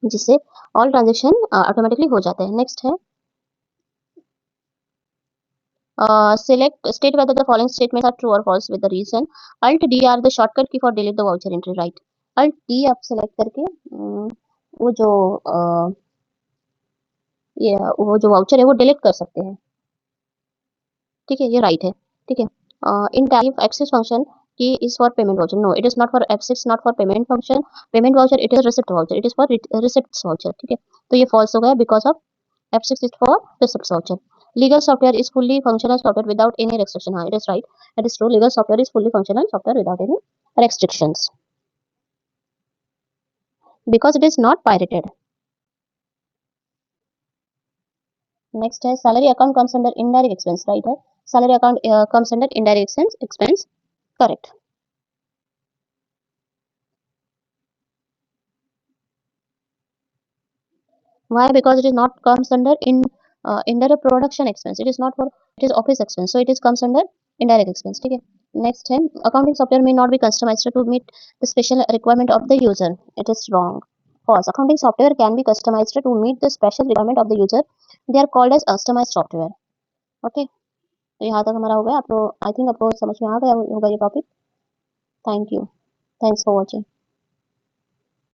जिससे ऑल ट्रांजेक्शन ऑटोमेटिकली हो जाते हैं। नेक्स्ट है select state whether the following statements are true or false with the reason. Alt D are the shortcut key for delete the voucher entry, right? Alt D आप select करके वो जो ये वो जो वाउचर है वो डिलीट कर सकते हैं, ठीक है, ये राइट है, ठीक है। In type access function key is for payment voucher, no it is not for F6, not for payment function, payment voucher it is receipt voucher, it is for receipt voucher, ठीक है। तो ये false हो गया because of F6 is for receipts voucher. Legal software is fully functional software without any restriction. हाँ, it is right. It is true. Legal software is fully functional software without any restrictions because it is not pirated. Next है salary account comes under indirect expense. Right है. Salary account comes under indirect expense. Correct. Why? Because it is not comes under a production expense. It is not for, it is office expense. So it is comes under indirect expense. ठीक है. Next है accounting software may not be customized to meet the special requirement of the user. It is wrong. False. Accounting software can be customized to meet the special requirement of the user. They are called as customized software. Okay. तो यहाँ तक हमारा हो गया। आपको I think आपको समझ में आ गया होगा ये topic. Thank you. Thanks for watching.